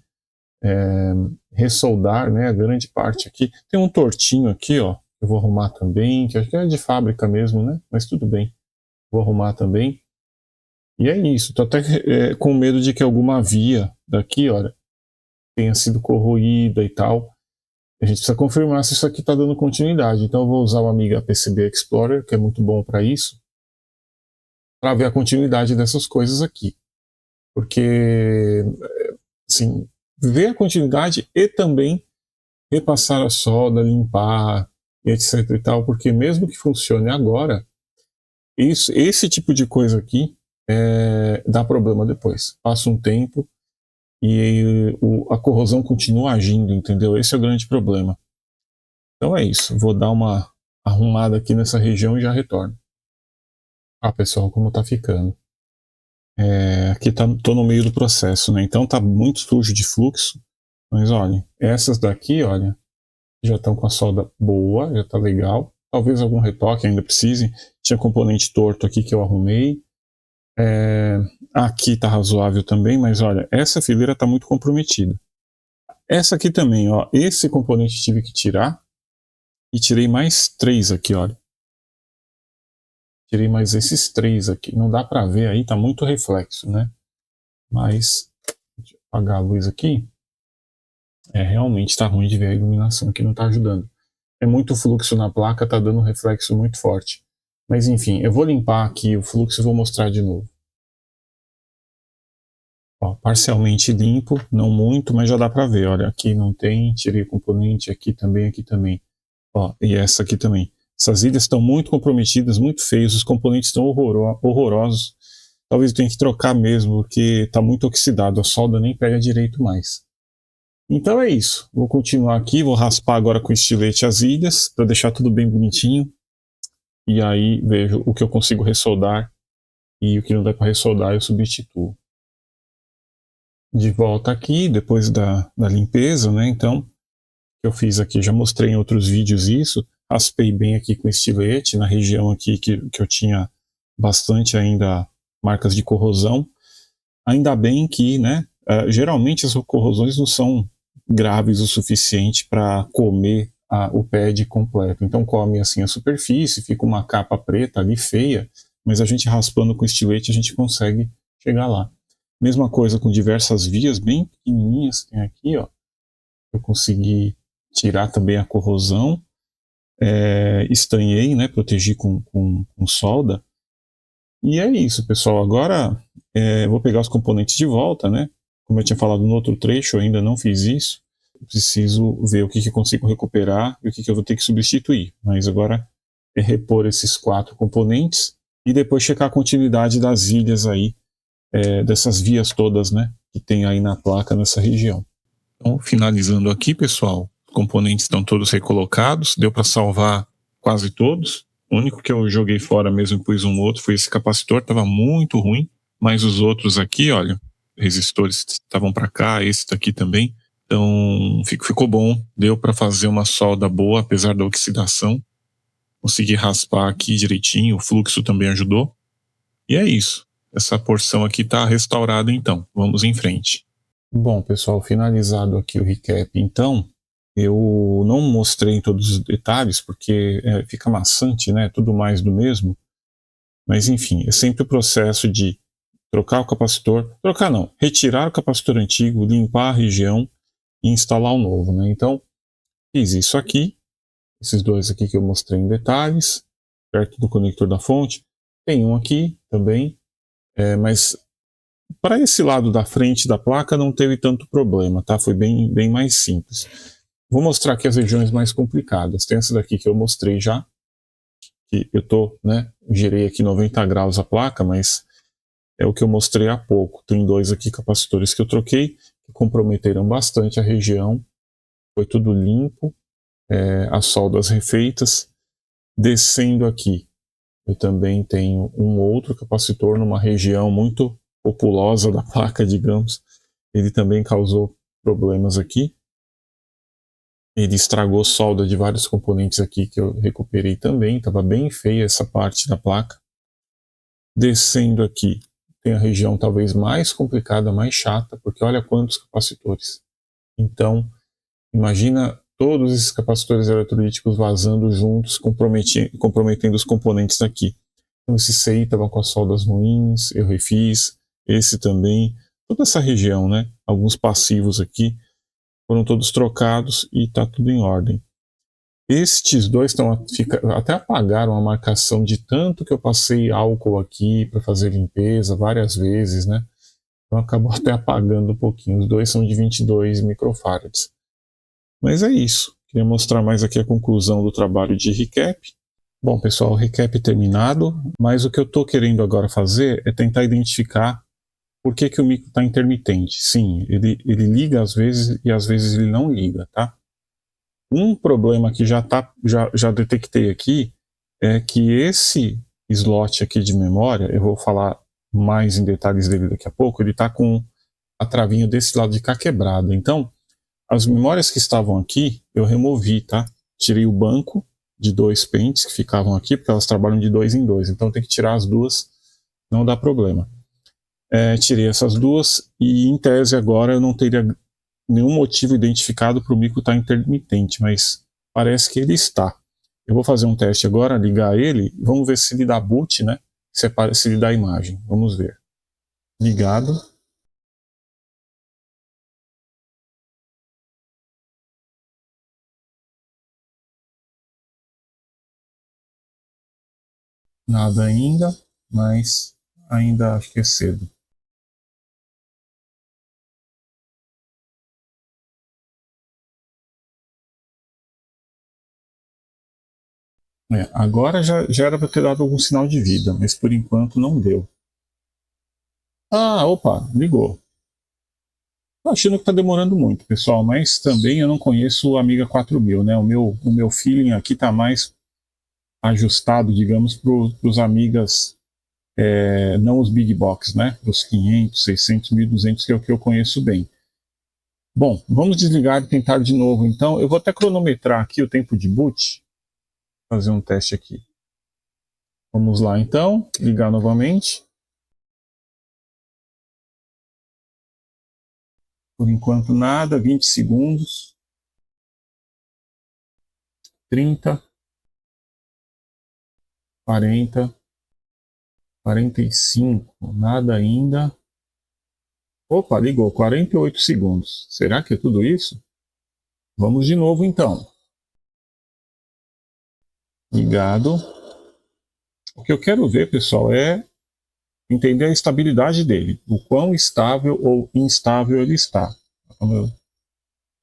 ressoldar, né? A grande parte aqui. Tem um tortinho aqui, ó. Eu vou arrumar também, que acho que é de fábrica mesmo, né? Mas tudo bem. Vou arrumar também. E é isso. Tô até com medo de que alguma via daqui, olha, tenha sido corroída e tal. A gente precisa confirmar se isso aqui está dando continuidade. Então eu vou usar o Amiga PCB Explorer, que é muito bom para isso, para ver a continuidade dessas coisas aqui. Porque, assim, ver a continuidade e também repassar a solda, limpar, etc e tal, porque mesmo que funcione agora, esse tipo de coisa aqui dá problema depois. Passa um tempo e a corrosão continua agindo, entendeu? Esse é o grande problema. Então é isso, vou dar uma arrumada aqui nessa região e já retorno. Ah, pessoal, como tá ficando. Aqui tô no meio do processo, né? Então tá muito sujo de fluxo, mas olha, essas daqui, olha, já estão com a solda boa, já tá legal. Talvez algum retoque ainda precise. Tinha componente torto aqui que eu arrumei. Aqui tá razoável também, mas olha, essa fileira tá muito comprometida. Essa aqui também, ó, esse componente tive que tirar e tirei mais 3 aqui, olha. Tirei mais esses 3 aqui. Não dá para ver aí, tá muito reflexo, né? Mas, deixa eu apagar a luz aqui. Realmente tá ruim de ver a iluminação aqui, não tá ajudando. É muito fluxo na placa, tá dando um reflexo muito forte. Mas enfim, eu vou limpar aqui o fluxo e vou mostrar de novo. Ó, parcialmente limpo, não muito, mas já dá para ver. Olha, aqui não tem, tirei o componente, aqui também, aqui também. Ó, e essa aqui também. Essas ilhas estão muito comprometidas, muito feios, os componentes estão horrorosos. Talvez eu tenha que trocar mesmo, porque está muito oxidado, a solda nem pega direito mais. Então é isso, vou continuar aqui, vou raspar agora com estilete as ilhas, para deixar tudo bem bonitinho. E aí vejo o que eu consigo ressoldar e o que não dá para ressoldar eu substituo. De volta aqui, depois da limpeza, né? Então, que eu fiz aqui, já mostrei em outros vídeos isso, raspei bem aqui com estilete, na região aqui que eu tinha bastante ainda marcas de corrosão. Ainda bem que, né, geralmente as corrosões não são graves o suficiente para comer o pad completo. Então come assim a superfície, fica uma capa preta ali feia, mas a gente raspando com estilete a gente consegue chegar lá. Mesma coisa com diversas vias bem pequenininhas que tem aqui, ó. Eu consegui tirar também a corrosão, estanhei, né, protegi com solda. E é isso, pessoal. Agora eu vou pegar os componentes de volta, né? Como eu tinha falado no outro trecho, eu ainda não fiz isso. Preciso ver o que eu consigo recuperar e o que eu vou ter que substituir. Mas agora é repor esses 4 componentes e depois checar a continuidade das ilhas aí, dessas vias todas, né? Que tem aí na placa nessa região. Então, finalizando aqui, pessoal, os componentes estão todos recolocados, deu para salvar quase todos. O único que eu joguei fora mesmo e pus um outro foi esse capacitor, estava muito ruim, mas os outros aqui, olha, resistores estavam para cá, esse daqui também. Então, ficou bom, deu para fazer uma solda boa, apesar da oxidação. Consegui raspar aqui direitinho, o fluxo também ajudou. E é isso. Essa porção aqui está restaurada então. Vamos em frente. Bom, pessoal, finalizado aqui o recap, então, eu não mostrei todos os detalhes, porque fica maçante, né? Tudo mais do mesmo. Mas, enfim, é sempre o processo de trocar o capacitor, trocar não, retirar o capacitor antigo, limpar a região e instalar o novo, né? Então, fiz isso aqui, esses dois aqui que eu mostrei em detalhes, perto do conector da fonte. Tem um aqui também, mas para esse lado da frente da placa não teve tanto problema, tá? Foi bem mais simples. Vou mostrar aqui as regiões mais complicadas. Tem essa daqui que eu mostrei já, que eu girei aqui 90 graus a placa, mas é o que eu mostrei há pouco. Tem 2 aqui capacitores que eu troquei, que comprometeram bastante a região. Foi tudo limpo, as soldas refeitas. Descendo aqui, eu também tenho um outro capacitor numa região muito populosa da placa, digamos. Ele também causou problemas aqui. Ele estragou solda de vários componentes aqui que eu recuperei também. Estava bem feia essa parte da placa. Descendo aqui, tem a região talvez mais complicada, mais chata, porque olha quantos capacitores. Então, imagina todos esses capacitores eletrolíticos vazando juntos, comprometendo os componentes daqui. Então, esse CI estava com as soldas ruins, eu refiz. Esse também. Toda essa região, né? Alguns passivos aqui foram todos trocados e está tudo em ordem. Estes dois até apagaram a marcação de tanto que eu passei álcool aqui para fazer limpeza várias vezes, né? Então acabou até apagando um pouquinho. Os dois são de 22 microfarads. Mas é isso. Queria mostrar mais aqui a conclusão do trabalho de recap. Bom, pessoal, o recap terminado, mas o que eu estou querendo agora fazer é tentar identificar por que, que o micro está intermitente. Sim, ele liga às vezes e às vezes ele não liga, tá? Um problema que já detectei aqui é que esse slot aqui de memória, eu vou falar mais em detalhes dele daqui a pouco, ele está com a travinha desse lado de cá quebrada. Então, as memórias que estavam aqui, eu removi, tá? Tirei o banco de 2 pentes que ficavam aqui, porque elas trabalham de 2 em 2, então tem que tirar as duas, não dá problema. Tirei essas duas e, em tese, agora eu não teria nenhum motivo identificado para o micro estar intermitente, mas parece que ele está. Eu vou fazer um teste agora, ligar ele, vamos ver se ele dá boot, né? Se ele dá imagem. Vamos ver. Ligado. Nada ainda, mas ainda acho que é cedo. Agora já era para ter dado algum sinal de vida, mas por enquanto não deu. Ah, opa, ligou. Tô achando que está demorando muito, pessoal, mas também eu não conheço o Amiga 4000, né? O meu feeling aqui está mais ajustado, digamos, para os Amigas, não os Big Box, né? Para os 500, 600, 1200, que é o que eu conheço bem. Bom, vamos desligar e tentar de novo. Então, eu vou até cronometrar aqui o tempo de boot, fazer um teste aqui. Vamos lá, então, ligar novamente. Por enquanto nada, 20 segundos, 30, 40, 45, nada ainda. Opa, ligou, 48 segundos. Será que é tudo isso? Vamos de novo então. Ligado. O que eu quero ver, pessoal, é entender a estabilidade dele, o quão estável ou instável ele está. O meu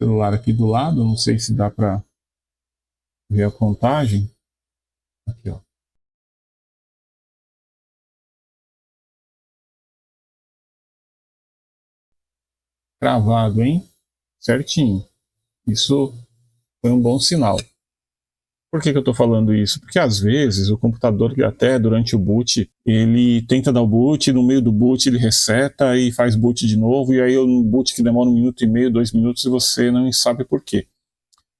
celular aqui do lado, não sei se dá para ver a contagem. Aqui, ó. Cravado, hein? Certinho. Isso foi um bom sinal. Por que eu estou falando isso? Porque às vezes o computador, até durante o boot, ele tenta dar o boot, no meio do boot ele reseta e faz boot de novo, e aí um boot que demora 1 minuto e meio, 2 minutos, e você não sabe por quê.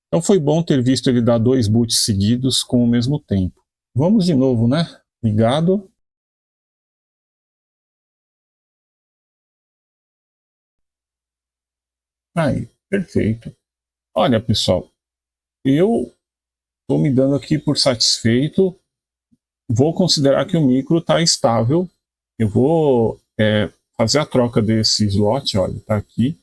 Então foi bom ter visto ele dar 2 boots seguidos com o mesmo tempo. Vamos de novo, né? Ligado. Aí, perfeito. Olha, pessoal, eu estou me dando aqui por satisfeito. Vou considerar que o micro está estável. Eu vou fazer a troca desse slot, olha, está aqui.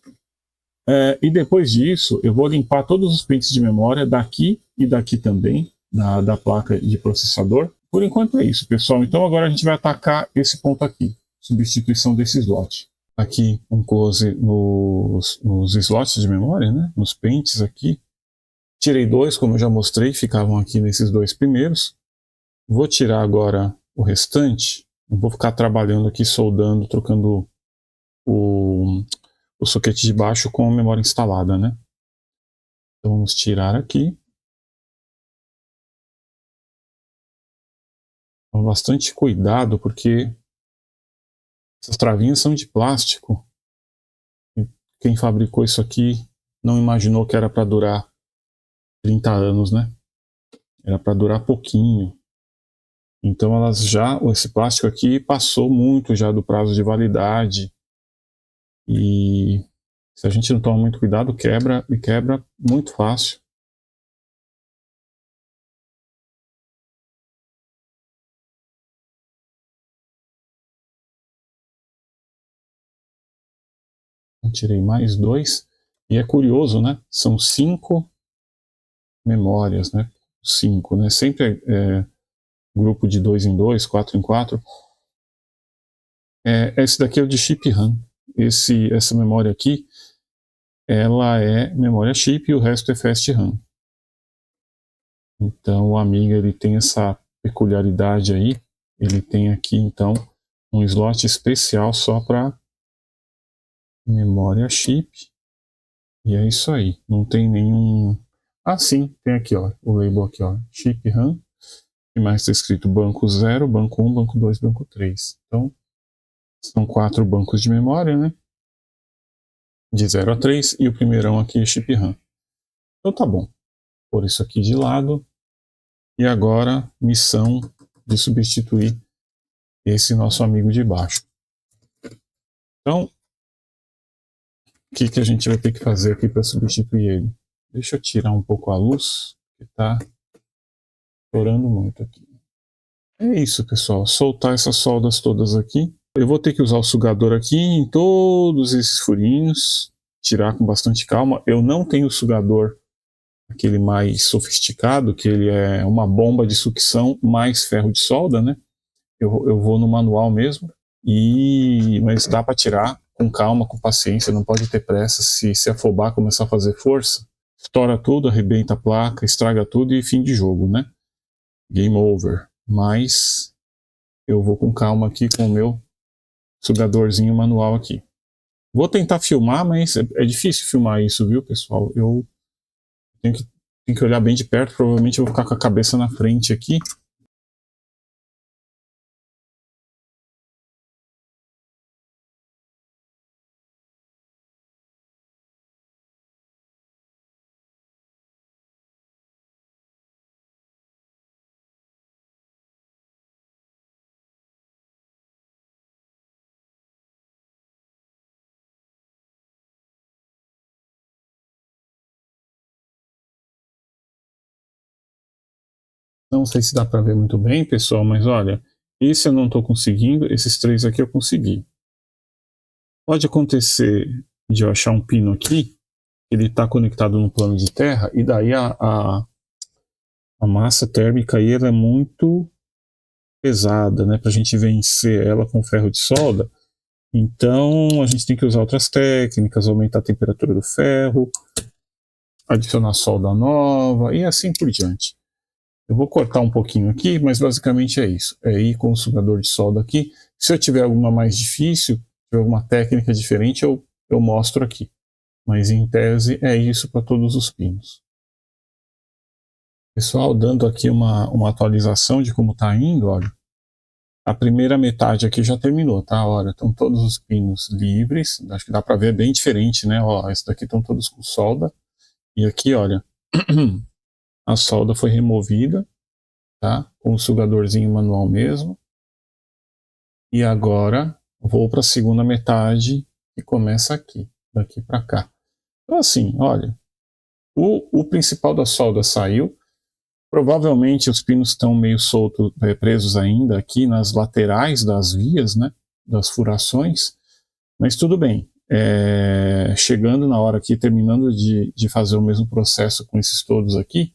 E depois disso, eu vou limpar todos os pentes de memória daqui e daqui também, da placa de processador. Por enquanto é isso, pessoal. Então agora a gente vai atacar esse ponto aqui, substituição desse slot. Aqui um close nos slots de memória, né? Nos pentes aqui. Tirei 2, como eu já mostrei, ficavam aqui nesses 2 primeiros. Vou tirar agora o restante. Não vou ficar trabalhando aqui, soldando, trocando o soquete de baixo com a memória instalada, né? Então vamos tirar aqui. Com bastante cuidado, porque essas travinhas são de plástico. E quem fabricou isso aqui não imaginou que era para durar 30 anos, né? Era para durar pouquinho. Então esse plástico aqui passou muito já do prazo de validade. E se a gente não toma muito cuidado, quebra e quebra muito fácil. Eu tirei mais 2. E é curioso, né? São 5 memórias, né? 5, né? Sempre grupo de 2 em 2, 4 em 4. Esse daqui é o de chip RAM. Essa memória aqui, ela é memória chip e o resto é fast RAM. Então o Amiga ele tem essa peculiaridade aí. Ele tem aqui então um slot especial só para memória chip. E é isso aí. Não tem nenhum... Ah, sim, tem aqui, ó, o label aqui, ó, chip RAM. E mais está escrito banco 0, banco 1, banco 2, banco 3. Então, são 4 bancos de memória, né? De 0 a 3, e o primeirão aqui é chip RAM. Então tá bom. Vou pôr isso aqui de lado. E agora, missão de substituir esse nosso amigo de baixo. Então, o que a gente vai ter que fazer aqui para substituir ele? Deixa eu tirar um pouco a luz, que está estourando muito aqui. É isso, pessoal. Soltar essas soldas todas aqui. Eu vou ter que usar o sugador aqui em todos esses furinhos. Tirar com bastante calma. Eu não tenho o sugador aquele mais sofisticado, que ele é uma bomba de sucção mais ferro de solda, né? Eu vou no manual mesmo. Mas dá para tirar com calma, com paciência. Não pode ter pressa. Se afobar, começar a fazer força, estoura tudo, arrebenta a placa, estraga tudo e fim de jogo, né? Game over. Mas eu vou com calma aqui com o meu sugadorzinho manual aqui. Vou tentar filmar, mas é difícil filmar isso, viu, pessoal? Eu tenho que olhar bem de perto, provavelmente eu vou ficar com a cabeça na frente aqui. Não sei se dá para ver muito bem, pessoal, mas olha, esse eu não estou conseguindo, esses 3 aqui eu consegui. Pode acontecer de eu achar um pino aqui, ele está conectado no plano de terra, e daí a massa térmica aí ela é muito pesada, né, para a gente vencer ela com ferro de solda. Então a gente tem que usar outras técnicas, aumentar a temperatura do ferro, adicionar solda nova e assim por diante. Eu vou cortar um pouquinho aqui, mas basicamente é isso. É ir com o sugador de solda aqui. Se eu tiver alguma mais difícil, tiver alguma técnica diferente, eu mostro aqui. Mas em tese é isso para todos os pinos. Pessoal, dando aqui uma atualização de como está indo, olha. A primeira metade aqui já terminou, tá? Olha, estão todos os pinos livres. Acho que dá para ver bem diferente, né? Ó, esses daqui estão todos com solda. E aqui, olha, a solda foi removida, tá? Com o sugadorzinho manual mesmo. E agora vou para a segunda metade que começa aqui, daqui para cá. Então assim, olha, o principal da solda saiu. Provavelmente os pinos estão meio soltos, presos ainda aqui nas laterais das vias, né? Das furações. Mas tudo bem. Chegando na hora aqui, terminando de fazer o mesmo processo com esses todos aqui.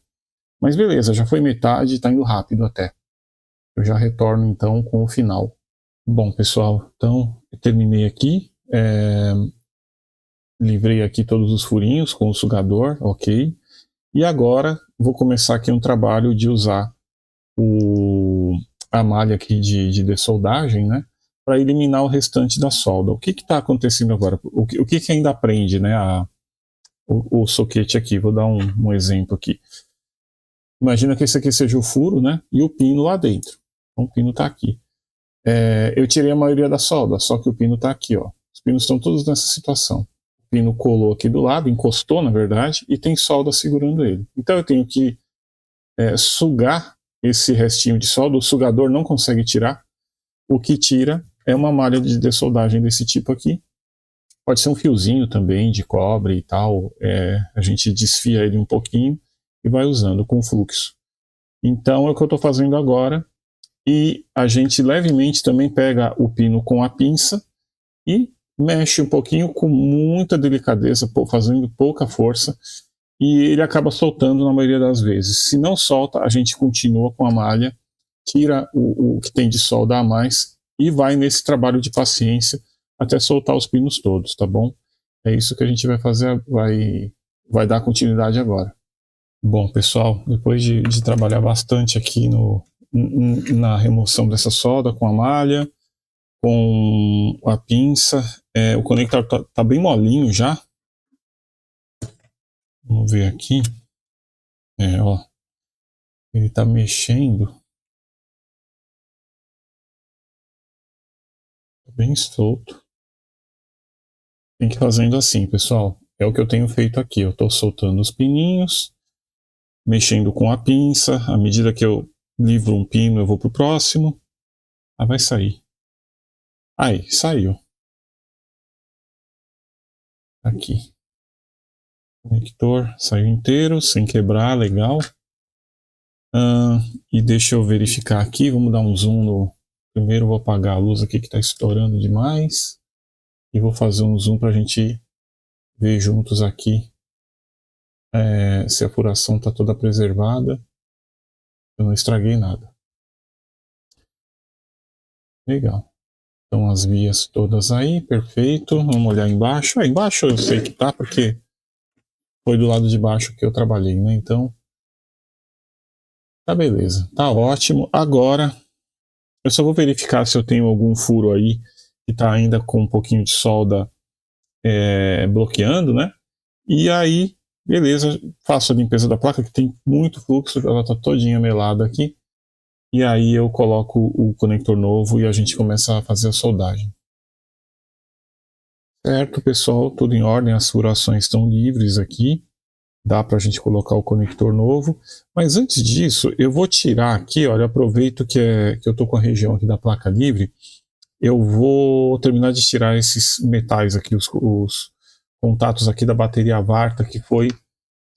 Mas beleza, já foi metade, está indo rápido até. Eu já retorno então com o final. Bom, pessoal, então eu terminei aqui. Livrei aqui todos os furinhos com o sugador, ok. E agora vou começar aqui um trabalho de usar a malha aqui de dessoldagem, né? Para eliminar o restante da solda. O que está acontecendo agora? O que ainda prende, né? O soquete aqui. Vou dar um exemplo aqui. Imagina que esse aqui seja o furo, né? E o pino lá dentro. Então o pino está aqui. Eu tirei a maioria da solda, só que o pino está aqui, ó. Os pinos estão todos nessa situação. O pino colou aqui do lado, encostou na verdade, e tem solda segurando ele. Então eu tenho que sugar esse restinho de solda. O sugador não consegue tirar. O que tira é uma malha de dessoldagem desse tipo aqui. Pode ser um fiozinho também de cobre e tal. A gente desfia ele um pouquinho e vai usando com fluxo. Então é o que eu estou fazendo agora. E a gente levemente também pega o pino com a pinça e mexe um pouquinho com muita delicadeza, fazendo pouca força, e ele acaba soltando na maioria das vezes. Se não solta, a gente continua com a malha, tira o que tem de solda a mais e vai nesse trabalho de paciência até soltar os pinos todos, tá bom? É isso que a gente vai fazer, vai dar continuidade agora. Bom, pessoal, depois de trabalhar bastante aqui na remoção dessa solda com a malha, com a pinça, o conector tá bem molinho já. Vamos ver aqui. Ó, ele tá mexendo. Tá bem solto. Tem que ir fazendo assim, pessoal. É o que eu tenho feito aqui. Eu tô soltando os pininhos, mexendo com a pinça. À medida que eu livro um pino, eu vou pro próximo. Ah, vai sair. Aí, saiu. Aqui. O conector saiu inteiro, sem quebrar, legal. E deixa eu verificar aqui. Vamos dar um zoom no. Primeiro vou apagar a luz aqui que está estourando demais. E vou fazer um zoom para a gente ver juntos aqui se a furação está toda preservada. Eu não estraguei nada. Legal. Então as vias todas aí, perfeito. Vamos olhar embaixo. Embaixo eu sei que tá, porque foi do lado de baixo que eu trabalhei, né? Então, tá beleza. Tá ótimo. Agora, eu só vou verificar se eu tenho algum furo aí que tá ainda com um pouquinho de solda bloqueando, né? E aí, beleza, faço a limpeza da placa, que tem muito fluxo, ela tá todinha melada aqui. E aí eu coloco o conector novo e a gente começa a fazer a soldagem. Certo, pessoal, tudo em ordem, as furações estão livres aqui. Dá para a gente colocar o conector novo. Mas antes disso, eu vou tirar aqui, olha, aproveito que eu estou com a região aqui da placa livre. Eu vou terminar de tirar esses metais aqui, os contatos aqui da bateria Varta que foi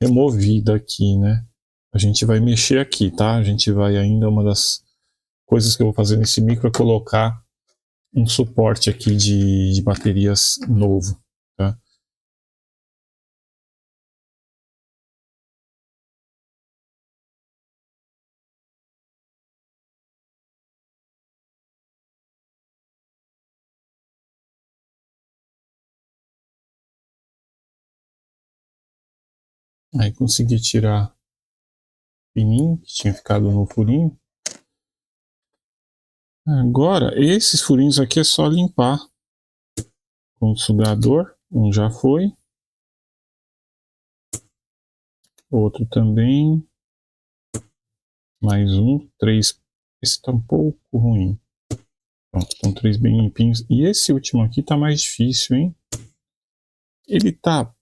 removida aqui, né? A gente vai mexer aqui, tá? A gente vai ainda, uma das coisas que eu vou fazer nesse micro é colocar um suporte aqui de baterias novo, tá? Aí consegui tirar o pininho que tinha ficado no furinho. Agora, esses furinhos aqui é só limpar com o sugador. Um já foi. Outro também. Mais um. 3. Esse tá um pouco ruim. Pronto, estão 3 bem limpinhos. E esse último aqui tá mais difícil, hein? Ele tá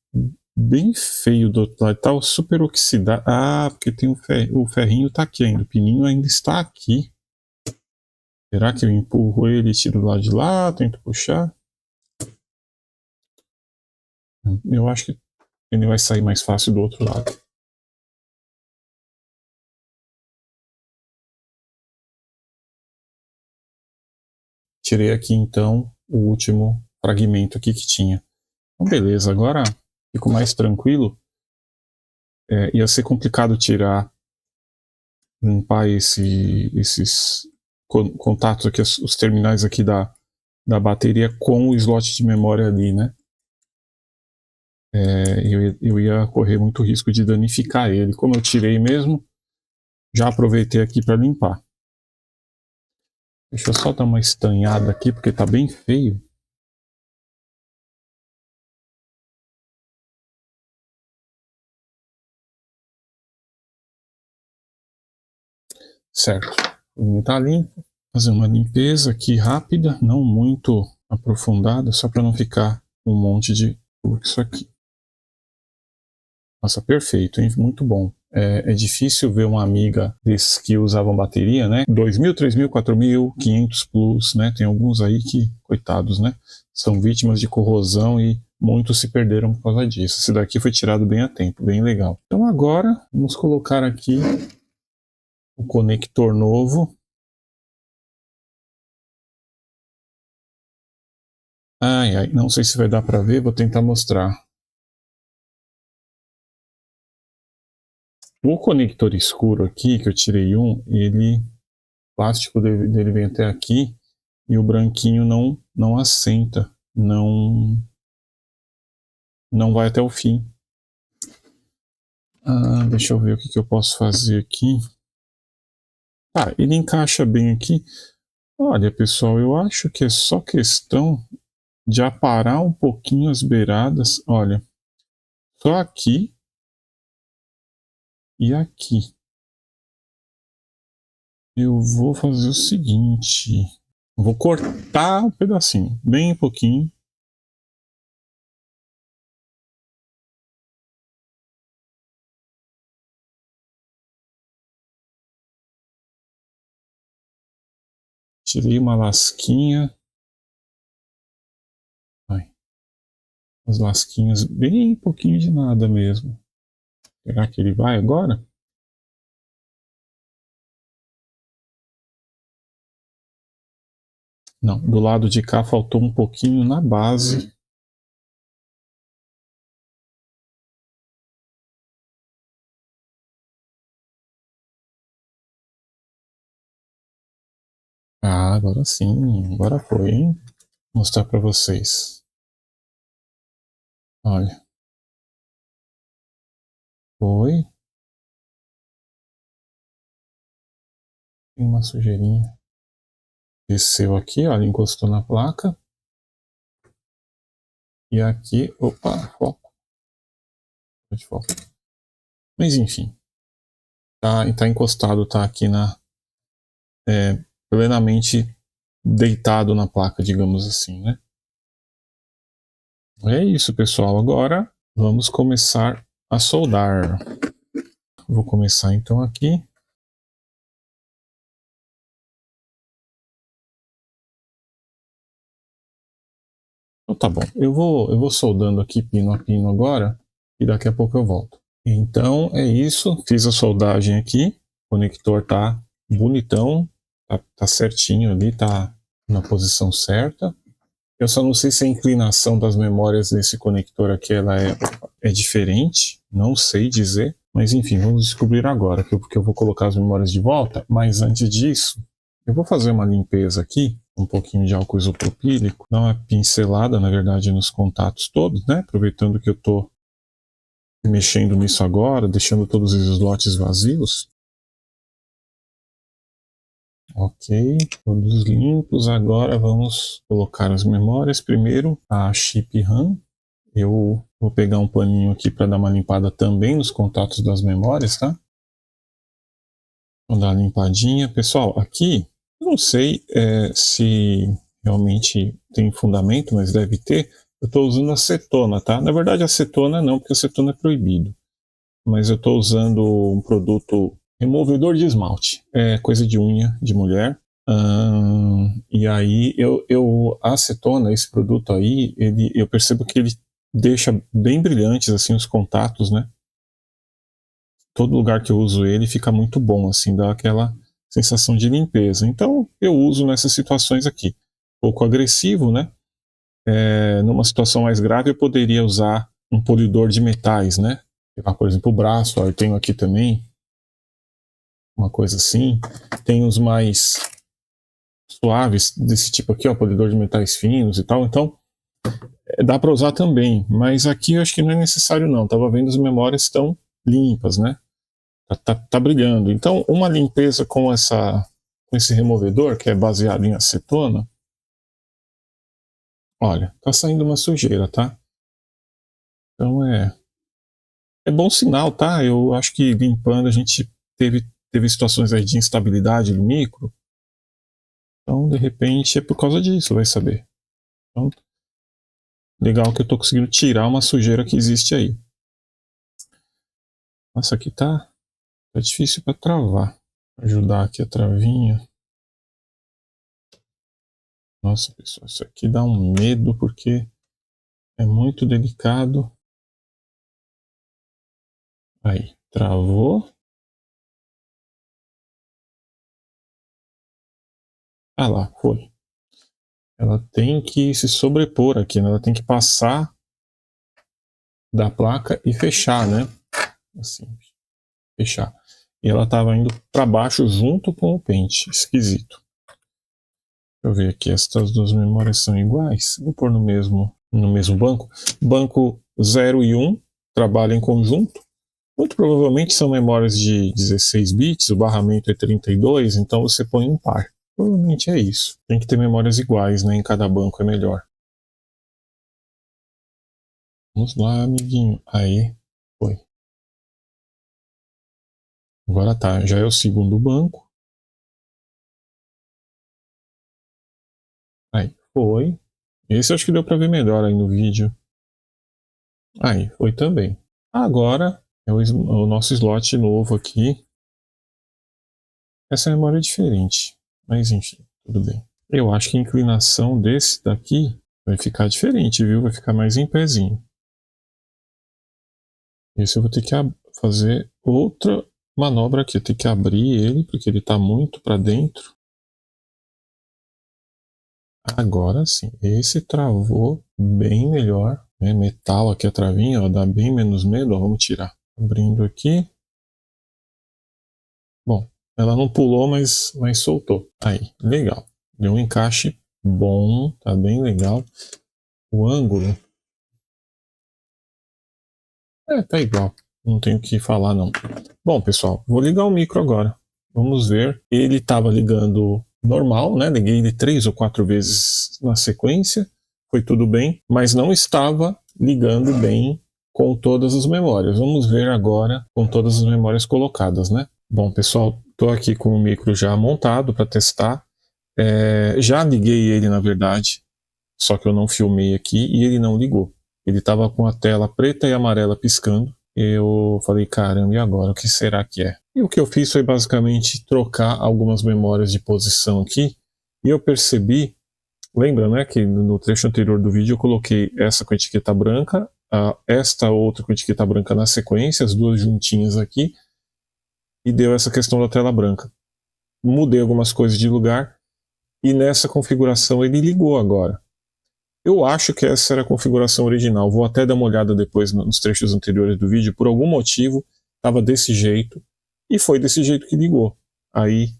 bem feio do outro lado. Tá super oxidado. Ah, porque tem o ferrinho tá aqui ainda. O pininho ainda está aqui. Será que eu empurro ele e tiro do lado de lá? Tento puxar? Eu acho que ele vai sair mais fácil do outro lado. Tirei aqui então o último fragmento aqui que tinha. Então beleza, agora fico mais tranquilo. Ia ser complicado limpar esses contatos aqui, os terminais aqui da bateria com o slot de memória ali, né? Eu ia correr muito risco de danificar ele. Como eu tirei mesmo, já aproveitei aqui para limpar. Deixa eu só dar uma estanhada aqui, porque tá bem feio. Certo, o vinho tá limpo. Fazer uma limpeza aqui rápida, não muito aprofundada, só para não ficar um monte de fluxo aqui. Nossa, perfeito, hein? Muito bom. É difícil ver uma amiga desses que usavam bateria, né? 2.000, 3.000, 4.000, 500 plus, né? Tem alguns aí que, coitados, né? São vítimas de corrosão e muitos se perderam por causa disso. Esse daqui foi tirado bem a tempo, bem legal. Então agora, vamos colocar aqui o conector novo. Ai, ai, não sei se vai dar para ver, vou tentar mostrar. O conector escuro aqui, que eu tirei ele, o plástico dele vem até aqui e o branquinho não assenta, não vai até o fim. Deixa eu ver o que eu posso fazer aqui. Ele encaixa bem aqui. Olha, pessoal, eu acho que é só questão de aparar um pouquinho as beiradas. Olha, só aqui e aqui. Eu vou fazer o seguinte. Vou cortar um pedacinho, bem pouquinho. Tirei uma lasquinha. Ai, as lasquinhas, bem pouquinho de nada mesmo. Será que ele vai agora? Não, do lado de cá faltou um pouquinho na base. Agora sim, agora foi, hein? Vou mostrar para vocês. Olha. Foi. Tem uma sujeirinha. Desceu aqui, olha, encostou na placa. E aqui, opa, foco. De foco. Mas enfim, tá encostado, tá aqui plenamente deitado na placa, digamos assim, né? É isso, pessoal. Agora vamos começar a soldar. Vou começar então aqui. Então tá bom. Eu vou soldando aqui pino a pino agora e daqui a pouco eu volto. Então é isso. Fiz a soldagem aqui. O conector tá bonitão, tá certinho ali, tá na posição certa. Eu só não sei se a inclinação das memórias desse conector aqui é diferente, não sei dizer, mas enfim, vamos descobrir agora, porque eu vou colocar as memórias de volta, mas antes disso, eu vou fazer uma limpeza aqui, um pouquinho de álcool isopropílico, dar uma pincelada, na verdade, nos contatos todos, né? Aproveitando que eu estou mexendo nisso agora, deixando todos os slots vazios. Ok, todos limpos. Agora vamos colocar as memórias. Primeiro a chip RAM. Eu vou pegar um paninho aqui para dar uma limpada também nos contatos das memórias, tá? Vou dar uma limpadinha. Pessoal, aqui eu não sei se realmente tem fundamento, mas deve ter. Eu estou usando acetona, tá? Na verdade, acetona não, porque acetona é proibido. Mas eu estou usando um produto removedor de esmalte. É coisa de unha de mulher. E aí a acetona, esse produto aí, eu percebo que ele deixa bem brilhantes assim os contatos, né? Todo lugar que eu uso ele fica muito bom, assim, dá aquela sensação de limpeza. Então eu uso nessas situações aqui. Pouco agressivo, né? Numa situação mais grave eu poderia usar um polidor de metais, né? Por exemplo, o braço, ó, eu tenho aqui também uma coisa assim. Tem os mais suaves desse tipo aqui, ó, polidor de metais finos e tal. Então dá para usar também, mas aqui eu acho que não é necessário não. Tava vendo as memórias estão limpas, né? Tá brilhando. Então uma limpeza com esse removedor que é baseado em acetona, olha, tá saindo uma sujeira, tá? Então é bom sinal, tá? Eu acho que limpando a gente teve situações aí de instabilidade no micro. Então, de repente, é por causa disso, vai saber. Então, legal que eu tô conseguindo tirar uma sujeira que existe aí. Nossa, aqui tá difícil para travar. Ajudar aqui a travinha. Nossa, pessoal, isso aqui dá um medo porque é muito delicado. Aí, travou. Ah lá, foi. ela tem que se sobrepor aqui, né? Ela tem que passar da placa e fechar, né? Assim, fechar. E ela estava indo para baixo junto com o pente. Esquisito. Deixa eu ver aqui, essas duas memórias são iguais. Vou pôr no mesmo banco. Banco 0 e 1 trabalham em conjunto. Muito provavelmente são memórias de 16 bits, o barramento é 32, então você põe um par. Provavelmente é isso. Tem que ter memórias iguais, né? Em cada banco é melhor. Vamos lá, amiguinho. Aí, foi. Agora tá, já é o segundo banco. Aí, foi. Esse eu acho que deu para ver melhor aí no vídeo. Aí, foi também. Agora é o nosso slot novo aqui. Essa memória é diferente, mas enfim, tudo bem. Eu acho que a inclinação desse daqui vai ficar diferente, viu? Vai ficar mais em pezinho. Esse eu vou ter que fazer outra manobra aqui. Eu tenho que abrir ele, porque ele está muito para dentro. Agora sim, esse travou bem melhor. Né? Metal aqui a travinha, ó, dá bem menos medo. Ó, vamos tirar. Abrindo aqui. Bom, ela não pulou, mas soltou. Aí, legal. Deu um encaixe bom, tá bem legal. O ângulo... tá igual. Não tenho o que falar, não. Bom, pessoal, vou ligar o micro agora. Vamos ver. Ele estava ligando normal, né? Liguei ele 3 ou 4 vezes na sequência. Foi tudo bem, mas não estava ligando bem com todas as memórias. Vamos ver agora com todas as memórias colocadas, né? Bom, pessoal, estou aqui com o micro já montado para testar. Já liguei ele, na verdade, só que eu não filmei aqui e ele não ligou. Ele estava com a tela preta e amarela piscando. Eu falei, caramba, e agora? O que será que é? E o que eu fiz foi basicamente trocar algumas memórias de posição aqui. E eu percebi, lembra, né, que no trecho anterior do vídeo eu coloquei essa com a etiqueta branca, esta outra com a etiqueta branca na sequência, as duas juntinhas aqui, e deu essa questão da tela branca. Mudei algumas coisas de lugar, e nessa configuração ele ligou agora. Eu acho que essa era a configuração original. Vou até dar uma olhada depois nos trechos anteriores do vídeo. Por algum motivo, estava desse jeito. E foi desse jeito que ligou. Aí,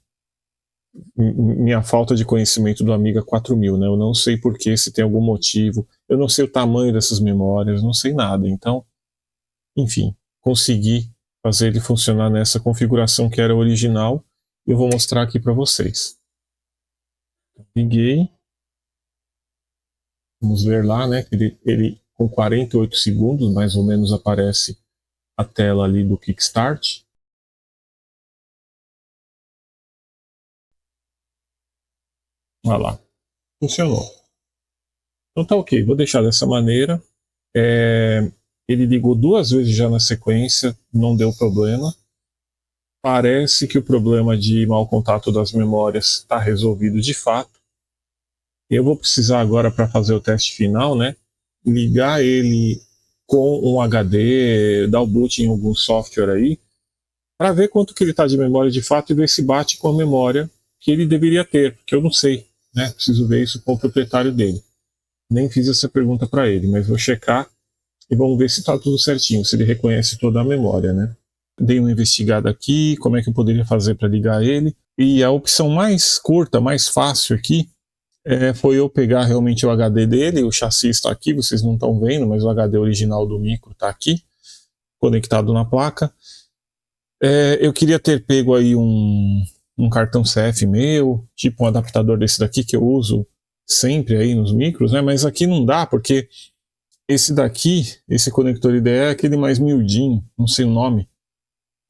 minha falta de conhecimento do Amiga 4000, né? Eu não sei porquê, se tem algum motivo. Eu não sei o tamanho dessas memórias, não sei nada. Então, enfim, consegui fazer ele funcionar nessa configuração que era original. Eu vou mostrar aqui para vocês. Liguei. Vamos ver lá, né? Ele com 48 segundos, mais ou menos, aparece a tela ali do Kickstart. Olha lá. Funcionou. Então tá ok. Vou deixar dessa maneira. Ele ligou 2 vezes já na sequência, não deu problema. Parece que o problema de mau contato das memórias está resolvido de fato. Eu vou precisar agora, para fazer o teste final, né, ligar ele com um HD, dar o boot em algum software aí, para ver quanto que ele está de memória de fato e ver se bate com a memória que ele deveria ter, porque eu não sei, né? Preciso ver isso com o proprietário dele. Nem fiz essa pergunta para ele, mas vou checar e vamos ver se está tudo certinho, se ele reconhece toda a memória, né? Dei uma investigada aqui, como é que eu poderia fazer para ligar ele, e a opção mais curta, mais fácil aqui, foi eu pegar realmente o HD dele. O chassi está aqui, vocês não estão vendo, mas o HD original do micro está aqui, conectado na placa. Eu queria ter pego aí um cartão CF meu, tipo um adaptador desse daqui que eu uso sempre aí nos micros, né? Mas aqui não dá, porque esse daqui, esse conector IDE é aquele mais miudinho, não sei o nome,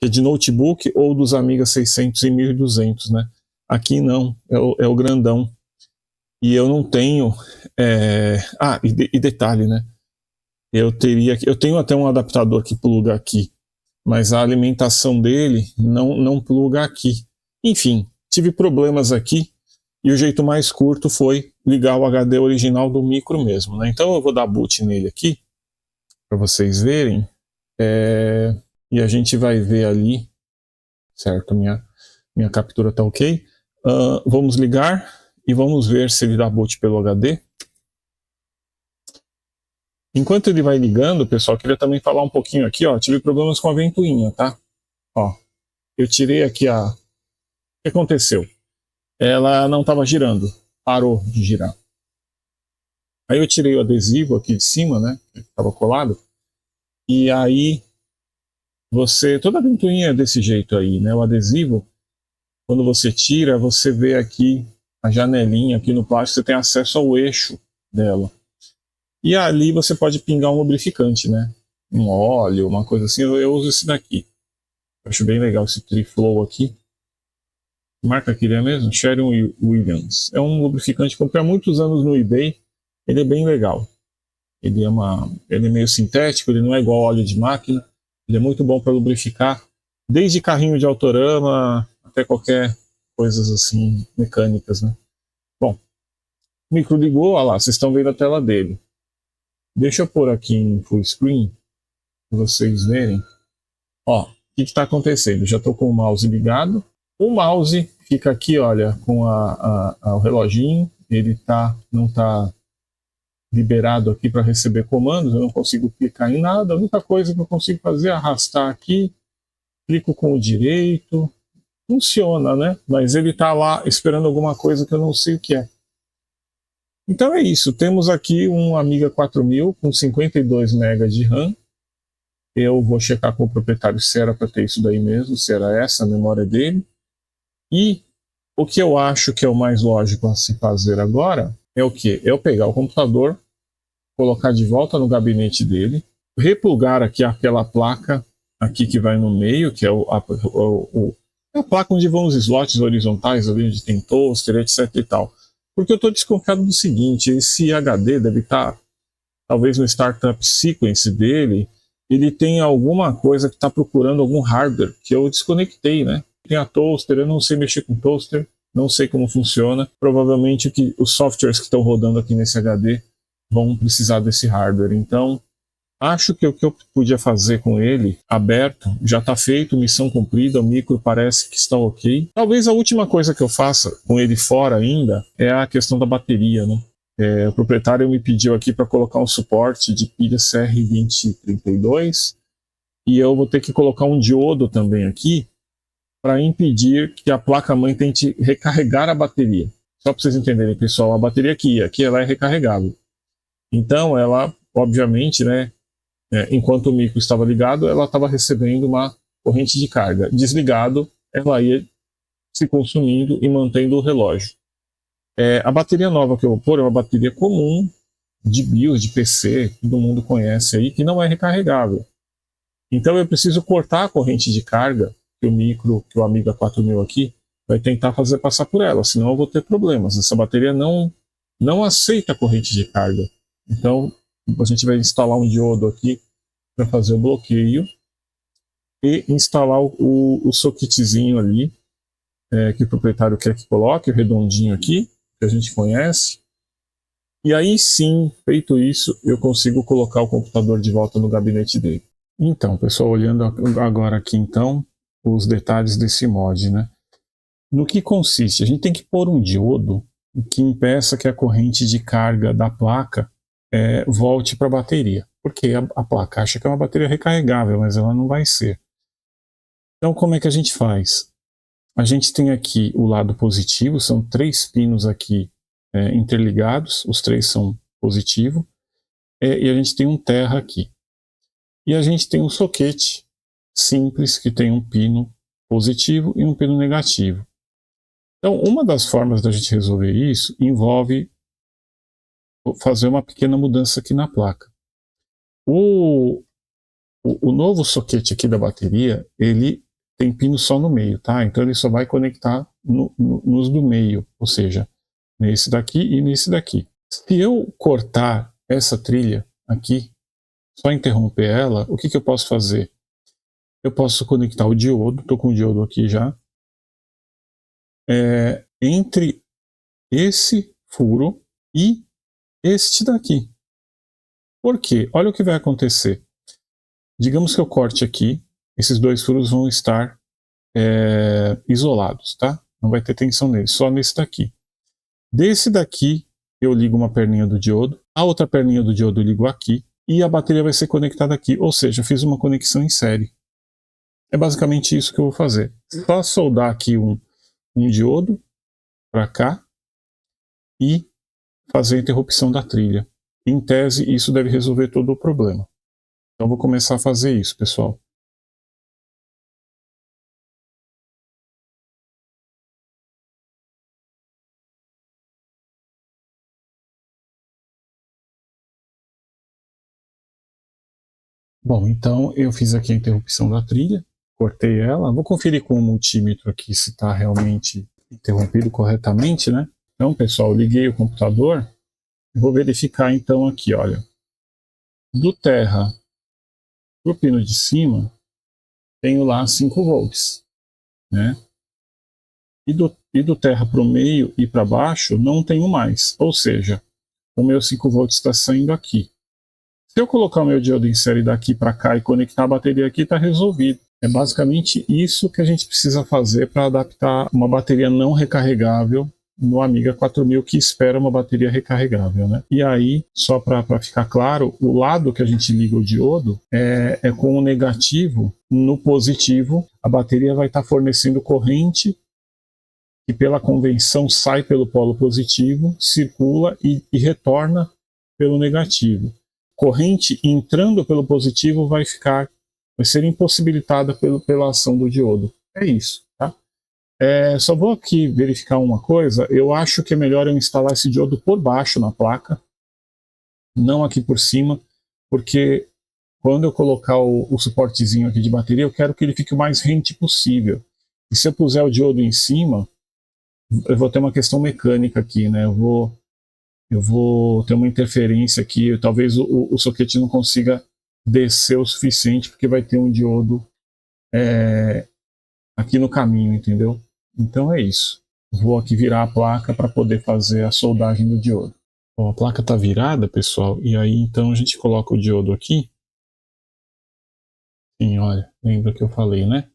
que é de notebook ou dos Amiga 600 e 1200, né? Aqui não, é o grandão. E eu não tenho... e detalhe, né? Eu tenho até um adaptador que pluga aqui, mas a alimentação dele não pluga aqui. Enfim, tive problemas aqui e o jeito mais curto foi ligar o HD original do micro mesmo, né? Então eu vou dar boot nele aqui para vocês verem, e a gente vai ver ali, certo? Minha captura está ok. Vamos ligar e vamos ver se ele dá boot pelo HD. Enquanto ele vai ligando, pessoal, queria também falar um pouquinho aqui, ó, tive problemas com a ventoinha, tá? Ó, eu tirei aqui o que aconteceu? Ela não estava girando, parou de girar. Aí eu tirei o adesivo aqui de cima, né, que estava colado, e aí toda a ventoinha é desse jeito aí, né, o adesivo, quando você tira, você vê aqui a janelinha aqui no plástico, você tem acesso ao eixo dela. E ali você pode pingar um lubrificante, né, um óleo, uma coisa assim, eu uso esse daqui. Eu acho bem legal esse Triflow aqui. Que marca que ele é mesmo? Sherwin Williams. É um lubrificante que comprei há muitos anos no eBay. Ele é bem legal. Ele é meio sintético, ele não é igual óleo de máquina. Ele é muito bom para lubrificar, desde carrinho de autorama até qualquer coisas assim mecânicas, né? Bom, o micro ligou, olha lá, vocês estão vendo a tela dele. Deixa eu pôr aqui em full screen para vocês verem. Ó, o que está acontecendo? Já estou com o mouse ligado. O mouse fica aqui, olha, com o reloginho. Ele não está liberado aqui para receber comandos. Eu não consigo clicar em nada. A única coisa que eu consigo fazer é arrastar aqui. Clico com o direito. Funciona, né? Mas ele está lá esperando alguma coisa que eu não sei o que é. Então é isso. Temos aqui um Amiga 4000 com 52 MB de RAM. Eu vou checar com o proprietário se era para ter isso daí mesmo, se era essa a memória dele. E o que eu acho que é o mais lógico a se fazer agora é o que? Eu pegar o computador, colocar de volta no gabinete dele, replugar aqui aquela placa aqui que vai no meio, que é a placa onde vão os slots horizontais, ali onde tem toaster, etc e tal. Porque eu estou desconfiado do seguinte, esse HD deve estar, talvez no Startup Sequence dele, ele tem alguma coisa que está procurando algum hardware que eu desconectei, né? Tem a toaster, eu não sei mexer com toaster, não sei como funciona. Provavelmente os softwares que estão rodando aqui nesse HD vão precisar desse hardware. Então, acho que o que eu podia fazer com ele aberto já está feito, missão cumprida, o micro parece que está ok. Talvez a última coisa que eu faça com ele fora ainda é a questão da bateria, né? O proprietário me pediu aqui para colocar um suporte de pilha CR2032 e eu vou ter que colocar um diodo também aqui para impedir que a placa-mãe tente recarregar a bateria. Só para vocês entenderem, pessoal, a bateria aqui ela é recarregável. Então, ela, obviamente, né, enquanto o micro estava ligado, ela estava recebendo uma corrente de carga. Desligado, ela ia se consumindo e mantendo o relógio. A bateria nova que eu vou pôr é uma bateria comum de BIOS, de PC, que todo mundo conhece aí, que não é recarregável. Então eu preciso cortar a corrente de carga que o Amiga 4000 aqui vai tentar fazer passar por ela, senão eu vou ter problemas. Essa bateria não aceita a corrente de carga. Então a gente vai instalar um diodo aqui para fazer o bloqueio e instalar o socketzinho ali que o proprietário quer que coloque, o redondinho aqui, que a gente conhece. E aí sim, feito isso, eu consigo colocar o computador de volta no gabinete dele. Então, pessoal, olhando agora aqui então, os detalhes desse mod, né? No que consiste? A gente tem que pôr um diodo que impeça que a corrente de carga da placa volte para a bateria. Porque a placa acha que é uma bateria recarregável, mas ela não vai ser. Então, como é que a gente faz? A gente tem aqui o lado positivo, são 3 pinos aqui interligados, os 3 são positivo, e a gente tem um terra aqui. E a gente tem um soquete simples que tem um pino positivo e um pino negativo. Então, uma das formas da gente resolver isso envolve fazer uma pequena mudança aqui na placa. O novo soquete aqui da bateria, ele tem pino só no meio, tá? Então ele só vai conectar nos do meio, ou seja, nesse daqui e nesse daqui. Se eu cortar essa trilha aqui, só interromper ela, o que eu posso fazer? Eu posso conectar o diodo, estou com o diodo aqui já, entre esse furo e este daqui. Por quê? Olha o que vai acontecer. Digamos que eu corte aqui, esses 2 furos vão estar isolados, tá? Não vai ter tensão neles, só nesse daqui. Desse daqui eu ligo uma perninha do diodo, a outra perninha do diodo eu ligo aqui e a bateria vai ser conectada aqui, ou seja, eu fiz uma conexão em série. É basicamente isso que eu vou fazer. Só soldar aqui um diodo para cá e fazer a interrupção da trilha. Em tese, isso deve resolver todo o problema. Então vou começar a fazer isso, pessoal. Bom, então eu fiz aqui a interrupção da trilha, cortei ela. Vou conferir com o multímetro aqui se está realmente interrompido corretamente, né? Então, pessoal, liguei o computador. Vou verificar então aqui, olha. Do terra para o pino de cima, tenho lá 5 volts, né? E do terra para o meio e para baixo, não tenho mais. Ou seja, o meu 5 volts está saindo aqui. Se eu colocar o meu diodo em série daqui para cá e conectar a bateria aqui, está resolvido. É basicamente isso que a gente precisa fazer para adaptar uma bateria não recarregável no Amiga 4000 que espera uma bateria recarregável, né? E aí, só para ficar claro, o lado que a gente liga o diodo é com o negativo no positivo. A bateria vai estar fornecendo corrente que pela convenção sai pelo polo positivo, circula e retorna pelo negativo. Corrente entrando pelo positivo vai ser impossibilitada pela ação do diodo. É isso, tá? Só vou aqui verificar uma coisa. Eu acho que é melhor eu instalar esse diodo por baixo na placa, não aqui por cima, porque quando eu colocar o suportezinho aqui de bateria, eu quero que ele fique o mais rente possível. E se eu puser o diodo em cima, eu vou ter uma questão mecânica aqui, né? Eu vou ter uma interferência aqui, talvez o soquete não consiga descer o suficiente, porque vai ter um diodo aqui no caminho, entendeu? Então é isso. Vou aqui virar a placa para poder fazer a soldagem do diodo. Bom, a placa está virada, pessoal, e aí então a gente coloca o diodo aqui. Sim, olha, lembra que eu falei, né?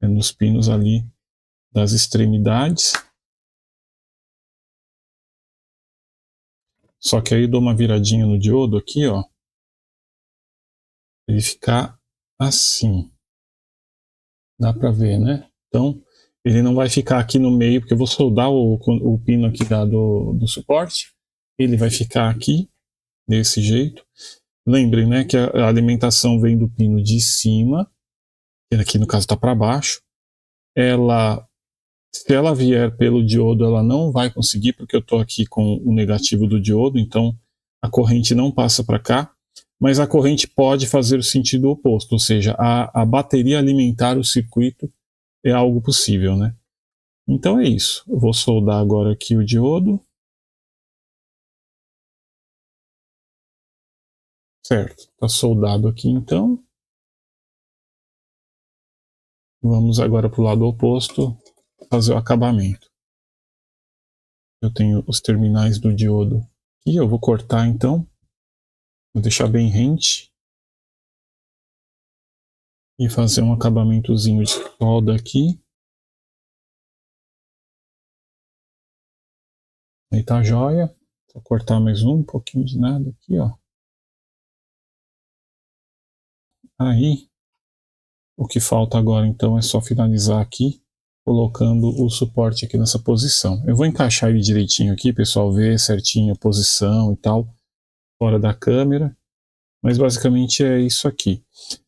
É nos pinos ali das extremidades. Só que aí eu dou uma viradinha no diodo aqui, ó. Ele ficar assim. Dá para ver, né? Então, ele não vai ficar aqui no meio, porque eu vou soldar o pino aqui do suporte. Ele vai ficar aqui, desse jeito. Lembrem, né, que a alimentação vem do pino de cima, que aqui no caso está para baixo. Se ela vier pelo diodo, ela não vai conseguir, porque eu estou aqui com o negativo do diodo, então a corrente não passa para cá. Mas a corrente pode fazer o sentido oposto, ou seja, a bateria alimentar o circuito é algo possível, né? Então é isso. Eu vou soldar agora aqui o diodo. Certo, está soldado aqui então. Vamos agora para o lado oposto, fazer o acabamento. Eu tenho os terminais do diodo aqui, eu vou cortar então. Vou deixar bem rente. E fazer um acabamentozinho de solda aqui. Aí tá jóia. Vou cortar mais um pouquinho de nada aqui, ó. Aí, o que falta agora então é só finalizar aqui, colocando o suporte aqui nessa posição. Eu vou encaixar ele direitinho aqui, pessoal, ver certinho a posição e tal, fora da câmera. Mas basicamente é isso aqui.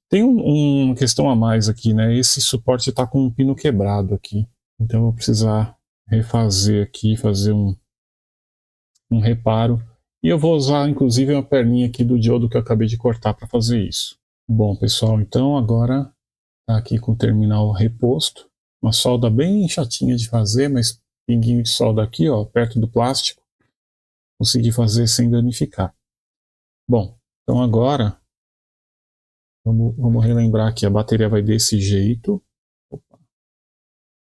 Tem uma questão a mais aqui, né? Esse suporte está com um pino quebrado aqui. Então eu vou precisar refazer aqui, fazer um reparo. E eu vou usar inclusive uma perninha aqui do diodo que eu acabei de cortar para fazer isso. Bom, pessoal, então agora tá aqui com o terminal reposto. Uma solda bem chatinha de fazer, mas pinguinho de solda aqui, ó, perto do plástico. Consegui fazer sem danificar. Bom, então agora vamos relembrar que a bateria vai desse jeito. Opa.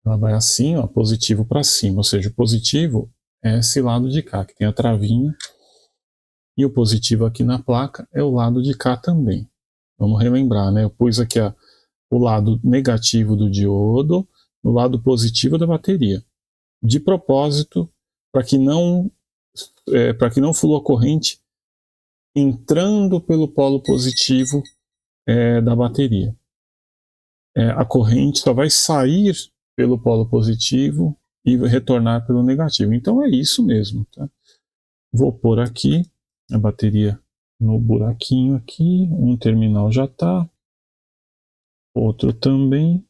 Ela vai assim, ó, positivo para cima, ou seja, o positivo é esse lado de cá, que tem a travinha, e o positivo aqui na placa é o lado de cá também. Vamos relembrar, né? Eu pus aqui o lado negativo do diodo no lado positivo da bateria. De propósito, para que não flua a corrente entrando pelo polo positivo da bateria. A corrente só vai sair pelo polo positivo e retornar pelo negativo. Então é isso mesmo, tá? Vou pôr aqui a bateria no buraquinho aqui, um terminal já está, outro também.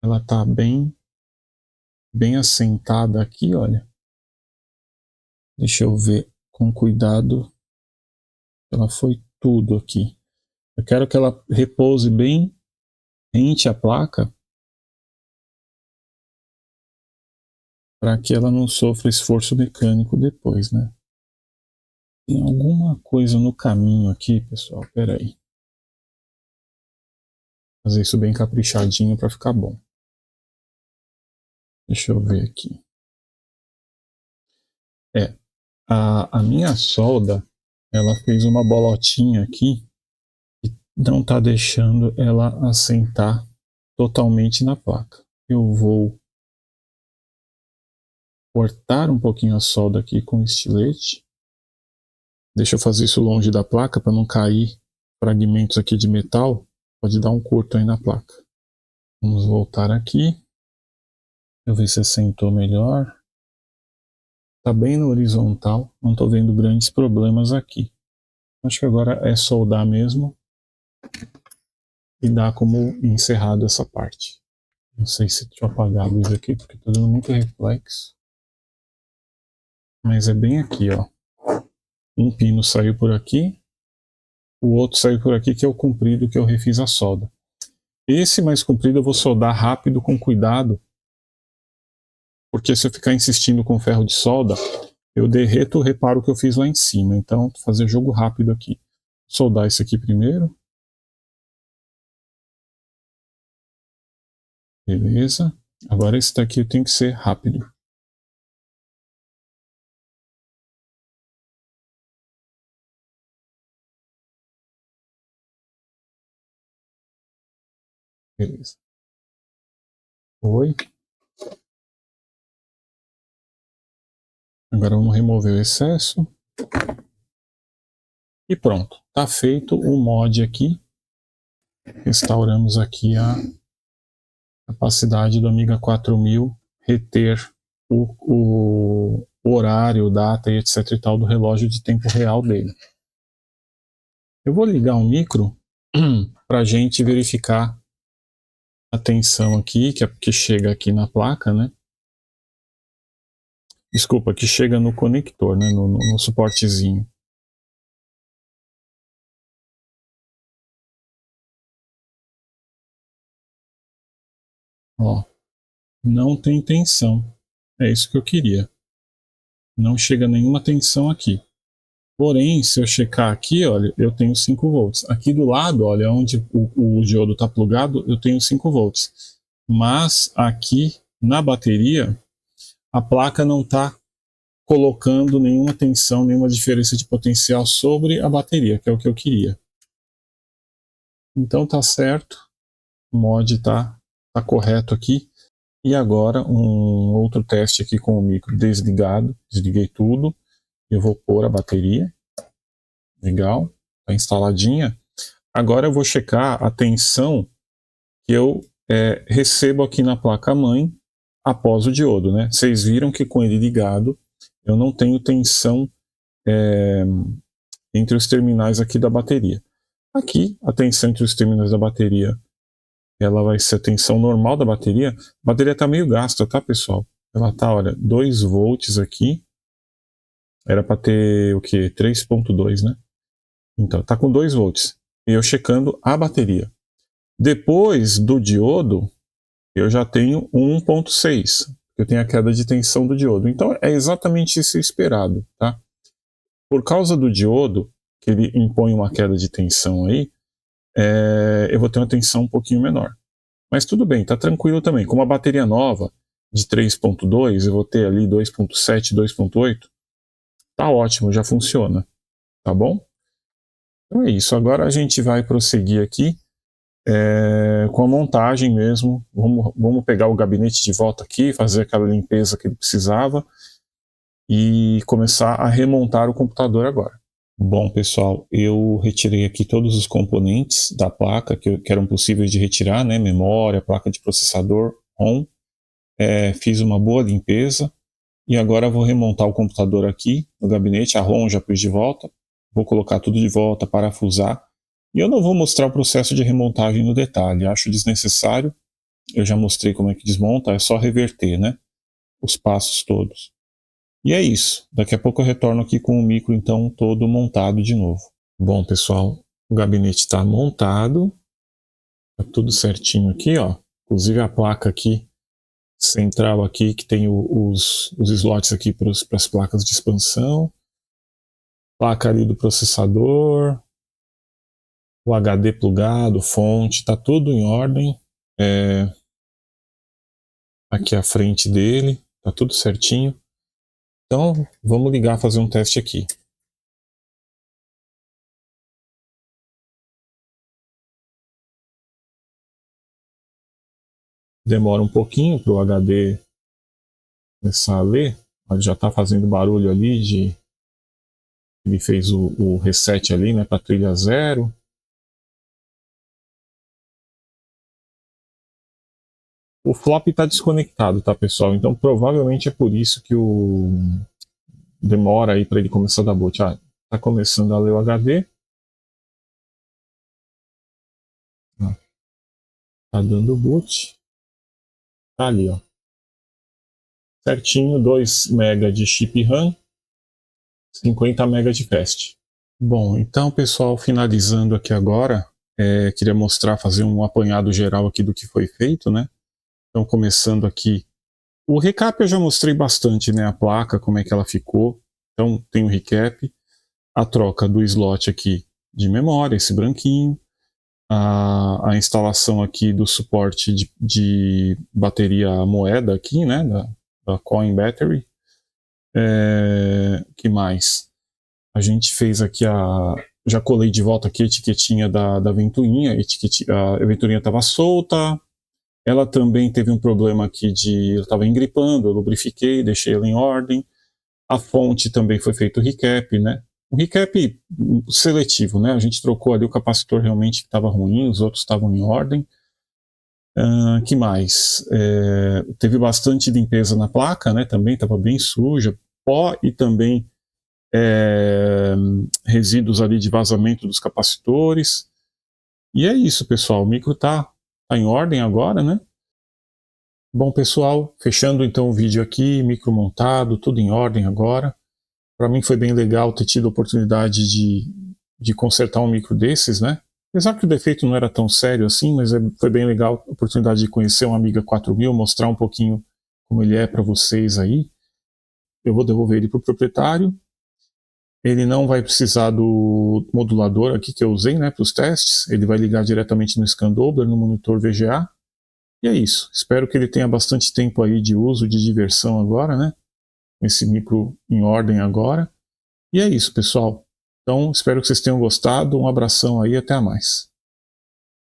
Ela está bem assentada aqui, olha. Deixa eu ver com cuidado. Ela foi tudo aqui. Eu quero que ela repouse bem rente à placa, para que ela não sofra esforço mecânico depois, né? Tem alguma coisa no caminho aqui, pessoal. Espera aí. Fazer isso bem caprichadinho para ficar bom. Deixa eu ver aqui. A minha solda, ela fez uma bolotinha aqui e não está deixando ela assentar totalmente na placa. Eu vou cortar um pouquinho a solda aqui com estilete. Deixa eu fazer isso longe da placa para não cair fragmentos aqui de metal. Pode dar um curto aí na placa. Vamos voltar aqui. Deixa eu ver se assentou melhor. Está bem no horizontal. Não estou vendo grandes problemas aqui. Acho que agora é soldar mesmo. E dar como encerrado essa parte. Não sei se deixa eu apagar a luz aqui, porque está dando muito reflexo. Mas é bem aqui, ó. Um pino saiu por aqui. O outro saiu por aqui, que é o comprido que eu refiz a solda. Esse mais comprido eu vou soldar rápido, com cuidado. Porque se eu ficar insistindo com ferro de solda, eu derreto o reparo que eu fiz lá em cima. Então, vou fazer jogo rápido aqui. Vou soldar esse aqui primeiro. Beleza. Agora esse daqui tem que ser rápido. Beleza. Foi. Agora vamos remover o excesso. E pronto. Está feito o mod aqui. Restauramos aqui a capacidade do Amiga 4000 reter o horário, data e etc e tal do relógio de tempo real dele. Eu vou ligar um micro para a gente verificar a tensão aqui, que chega aqui na placa, né? Desculpa, que chega no conector, né? No suportezinho. Ó, não tem tensão. É isso que eu queria. Não chega nenhuma tensão aqui. Porém, se eu checar aqui, olha, eu tenho 5 volts. Aqui do lado, olha, onde o diodo está plugado, eu tenho 5 volts. Mas aqui na bateria, a placa não está colocando nenhuma tensão, nenhuma diferença de potencial sobre a bateria, que é o que eu queria. Então tá certo, o mod tá correto aqui. E agora um outro teste aqui com o micro desligado, desliguei tudo. Eu vou pôr a bateria. Legal, está instaladinha. Agora eu vou checar a tensão que eu recebo aqui na placa-mãe após o diodo, né? Vocês viram que com ele ligado eu não tenho tensão entre os terminais aqui da bateria. Aqui, a tensão entre os terminais da bateria, ela vai ser a tensão normal da bateria. A bateria está meio gasta, tá, pessoal? Ela tá, olha, 2 volts aqui. Era para ter o quê? 3.2, né? Então, tá com 2 volts. E eu checando a bateria. Depois do diodo, eu já tenho 1.6. Eu tenho a queda de tensão do diodo. Então, é exatamente isso esperado, tá? Por causa do diodo, que ele impõe uma queda de tensão aí, eu vou ter uma tensão um pouquinho menor. Mas tudo bem, tá tranquilo também. Com uma bateria nova de 3.2, eu vou ter ali 2.7, 2.8. Tá ótimo, já funciona. Tá bom? Então é isso. Agora a gente vai prosseguir aqui com a montagem mesmo. Vamos pegar o gabinete de volta aqui, fazer aquela limpeza que ele precisava e começar a remontar o computador agora. Bom, pessoal, eu retirei aqui todos os componentes da placa que eram possíveis de retirar, né? Memória, placa de processador, ROM. Fiz uma boa limpeza e agora vou remontar o computador aqui no gabinete. A ROM já pus de volta, vou colocar tudo de volta, parafusar. E eu não vou mostrar o processo de remontagem no detalhe, acho desnecessário. Eu já mostrei como é que desmonta, é só reverter, né? Os passos todos. E é isso. Daqui a pouco eu retorno aqui com o micro, então, todo montado de novo. Bom, pessoal, o gabinete está montado. Está tudo certinho aqui, ó. Inclusive a placa aqui, central aqui, que tem os slots aqui para as placas de expansão. Placa ali do processador. O HD plugado, fonte, está tudo em ordem. Aqui a frente dele, está tudo certinho. Então, vamos ligar, fazer um teste aqui. Demora um pouquinho para o HD começar a ler. Ele já está fazendo barulho ali ele fez o reset ali, né, para trilha 0. O flop está desconectado, tá, pessoal? Então provavelmente é por isso que demora aí para ele começar a dar boot. Tá começando a ler o HD. Tá dando boot. Tá ali, ó. Certinho, 2 MB de chip RAM, 50 MB de fast. Bom, então, pessoal, finalizando aqui agora, queria mostrar, fazer um apanhado geral aqui do que foi feito, né? Então, começando aqui, o recap eu já mostrei bastante, né? A placa, como é que ela ficou. Então, tem o recap, a troca do slot aqui de memória, esse branquinho, a instalação aqui do suporte de bateria moeda aqui, né? Da Coin Battery. Que mais? A gente fez aqui já colei de volta aqui a etiquetinha da ventoinha. A ventoinha estava solta. Ela também teve um problema aqui ela estava engripando, eu lubrifiquei, deixei ela em ordem. A fonte também foi feito o recap, né? Um recap seletivo, né? A gente trocou ali o capacitor realmente que estava ruim, os outros estavam em ordem. Que mais? Teve bastante limpeza na placa, né? Também estava bem suja, pó e também resíduos ali de vazamento dos capacitores. E é isso, pessoal. O micro tá em ordem agora, né? Bom, pessoal, fechando então o vídeo aqui, micro montado, tudo em ordem agora. Para mim foi bem legal ter tido a oportunidade de consertar um micro desses, né? Apesar que o defeito não era tão sério assim, mas foi bem legal a oportunidade de conhecer um Amiga 4000, mostrar um pouquinho como ele é para vocês aí. Eu vou devolver ele para o proprietário. Ele não vai precisar do modulador aqui que eu usei, né, para os testes. Ele vai ligar diretamente no ScanDoubler, no monitor VGA. E é isso. Espero que ele tenha bastante tempo aí de uso, de diversão agora, né? Esse micro em ordem agora. E é isso, pessoal. Então, espero que vocês tenham gostado. Um abração aí e até mais.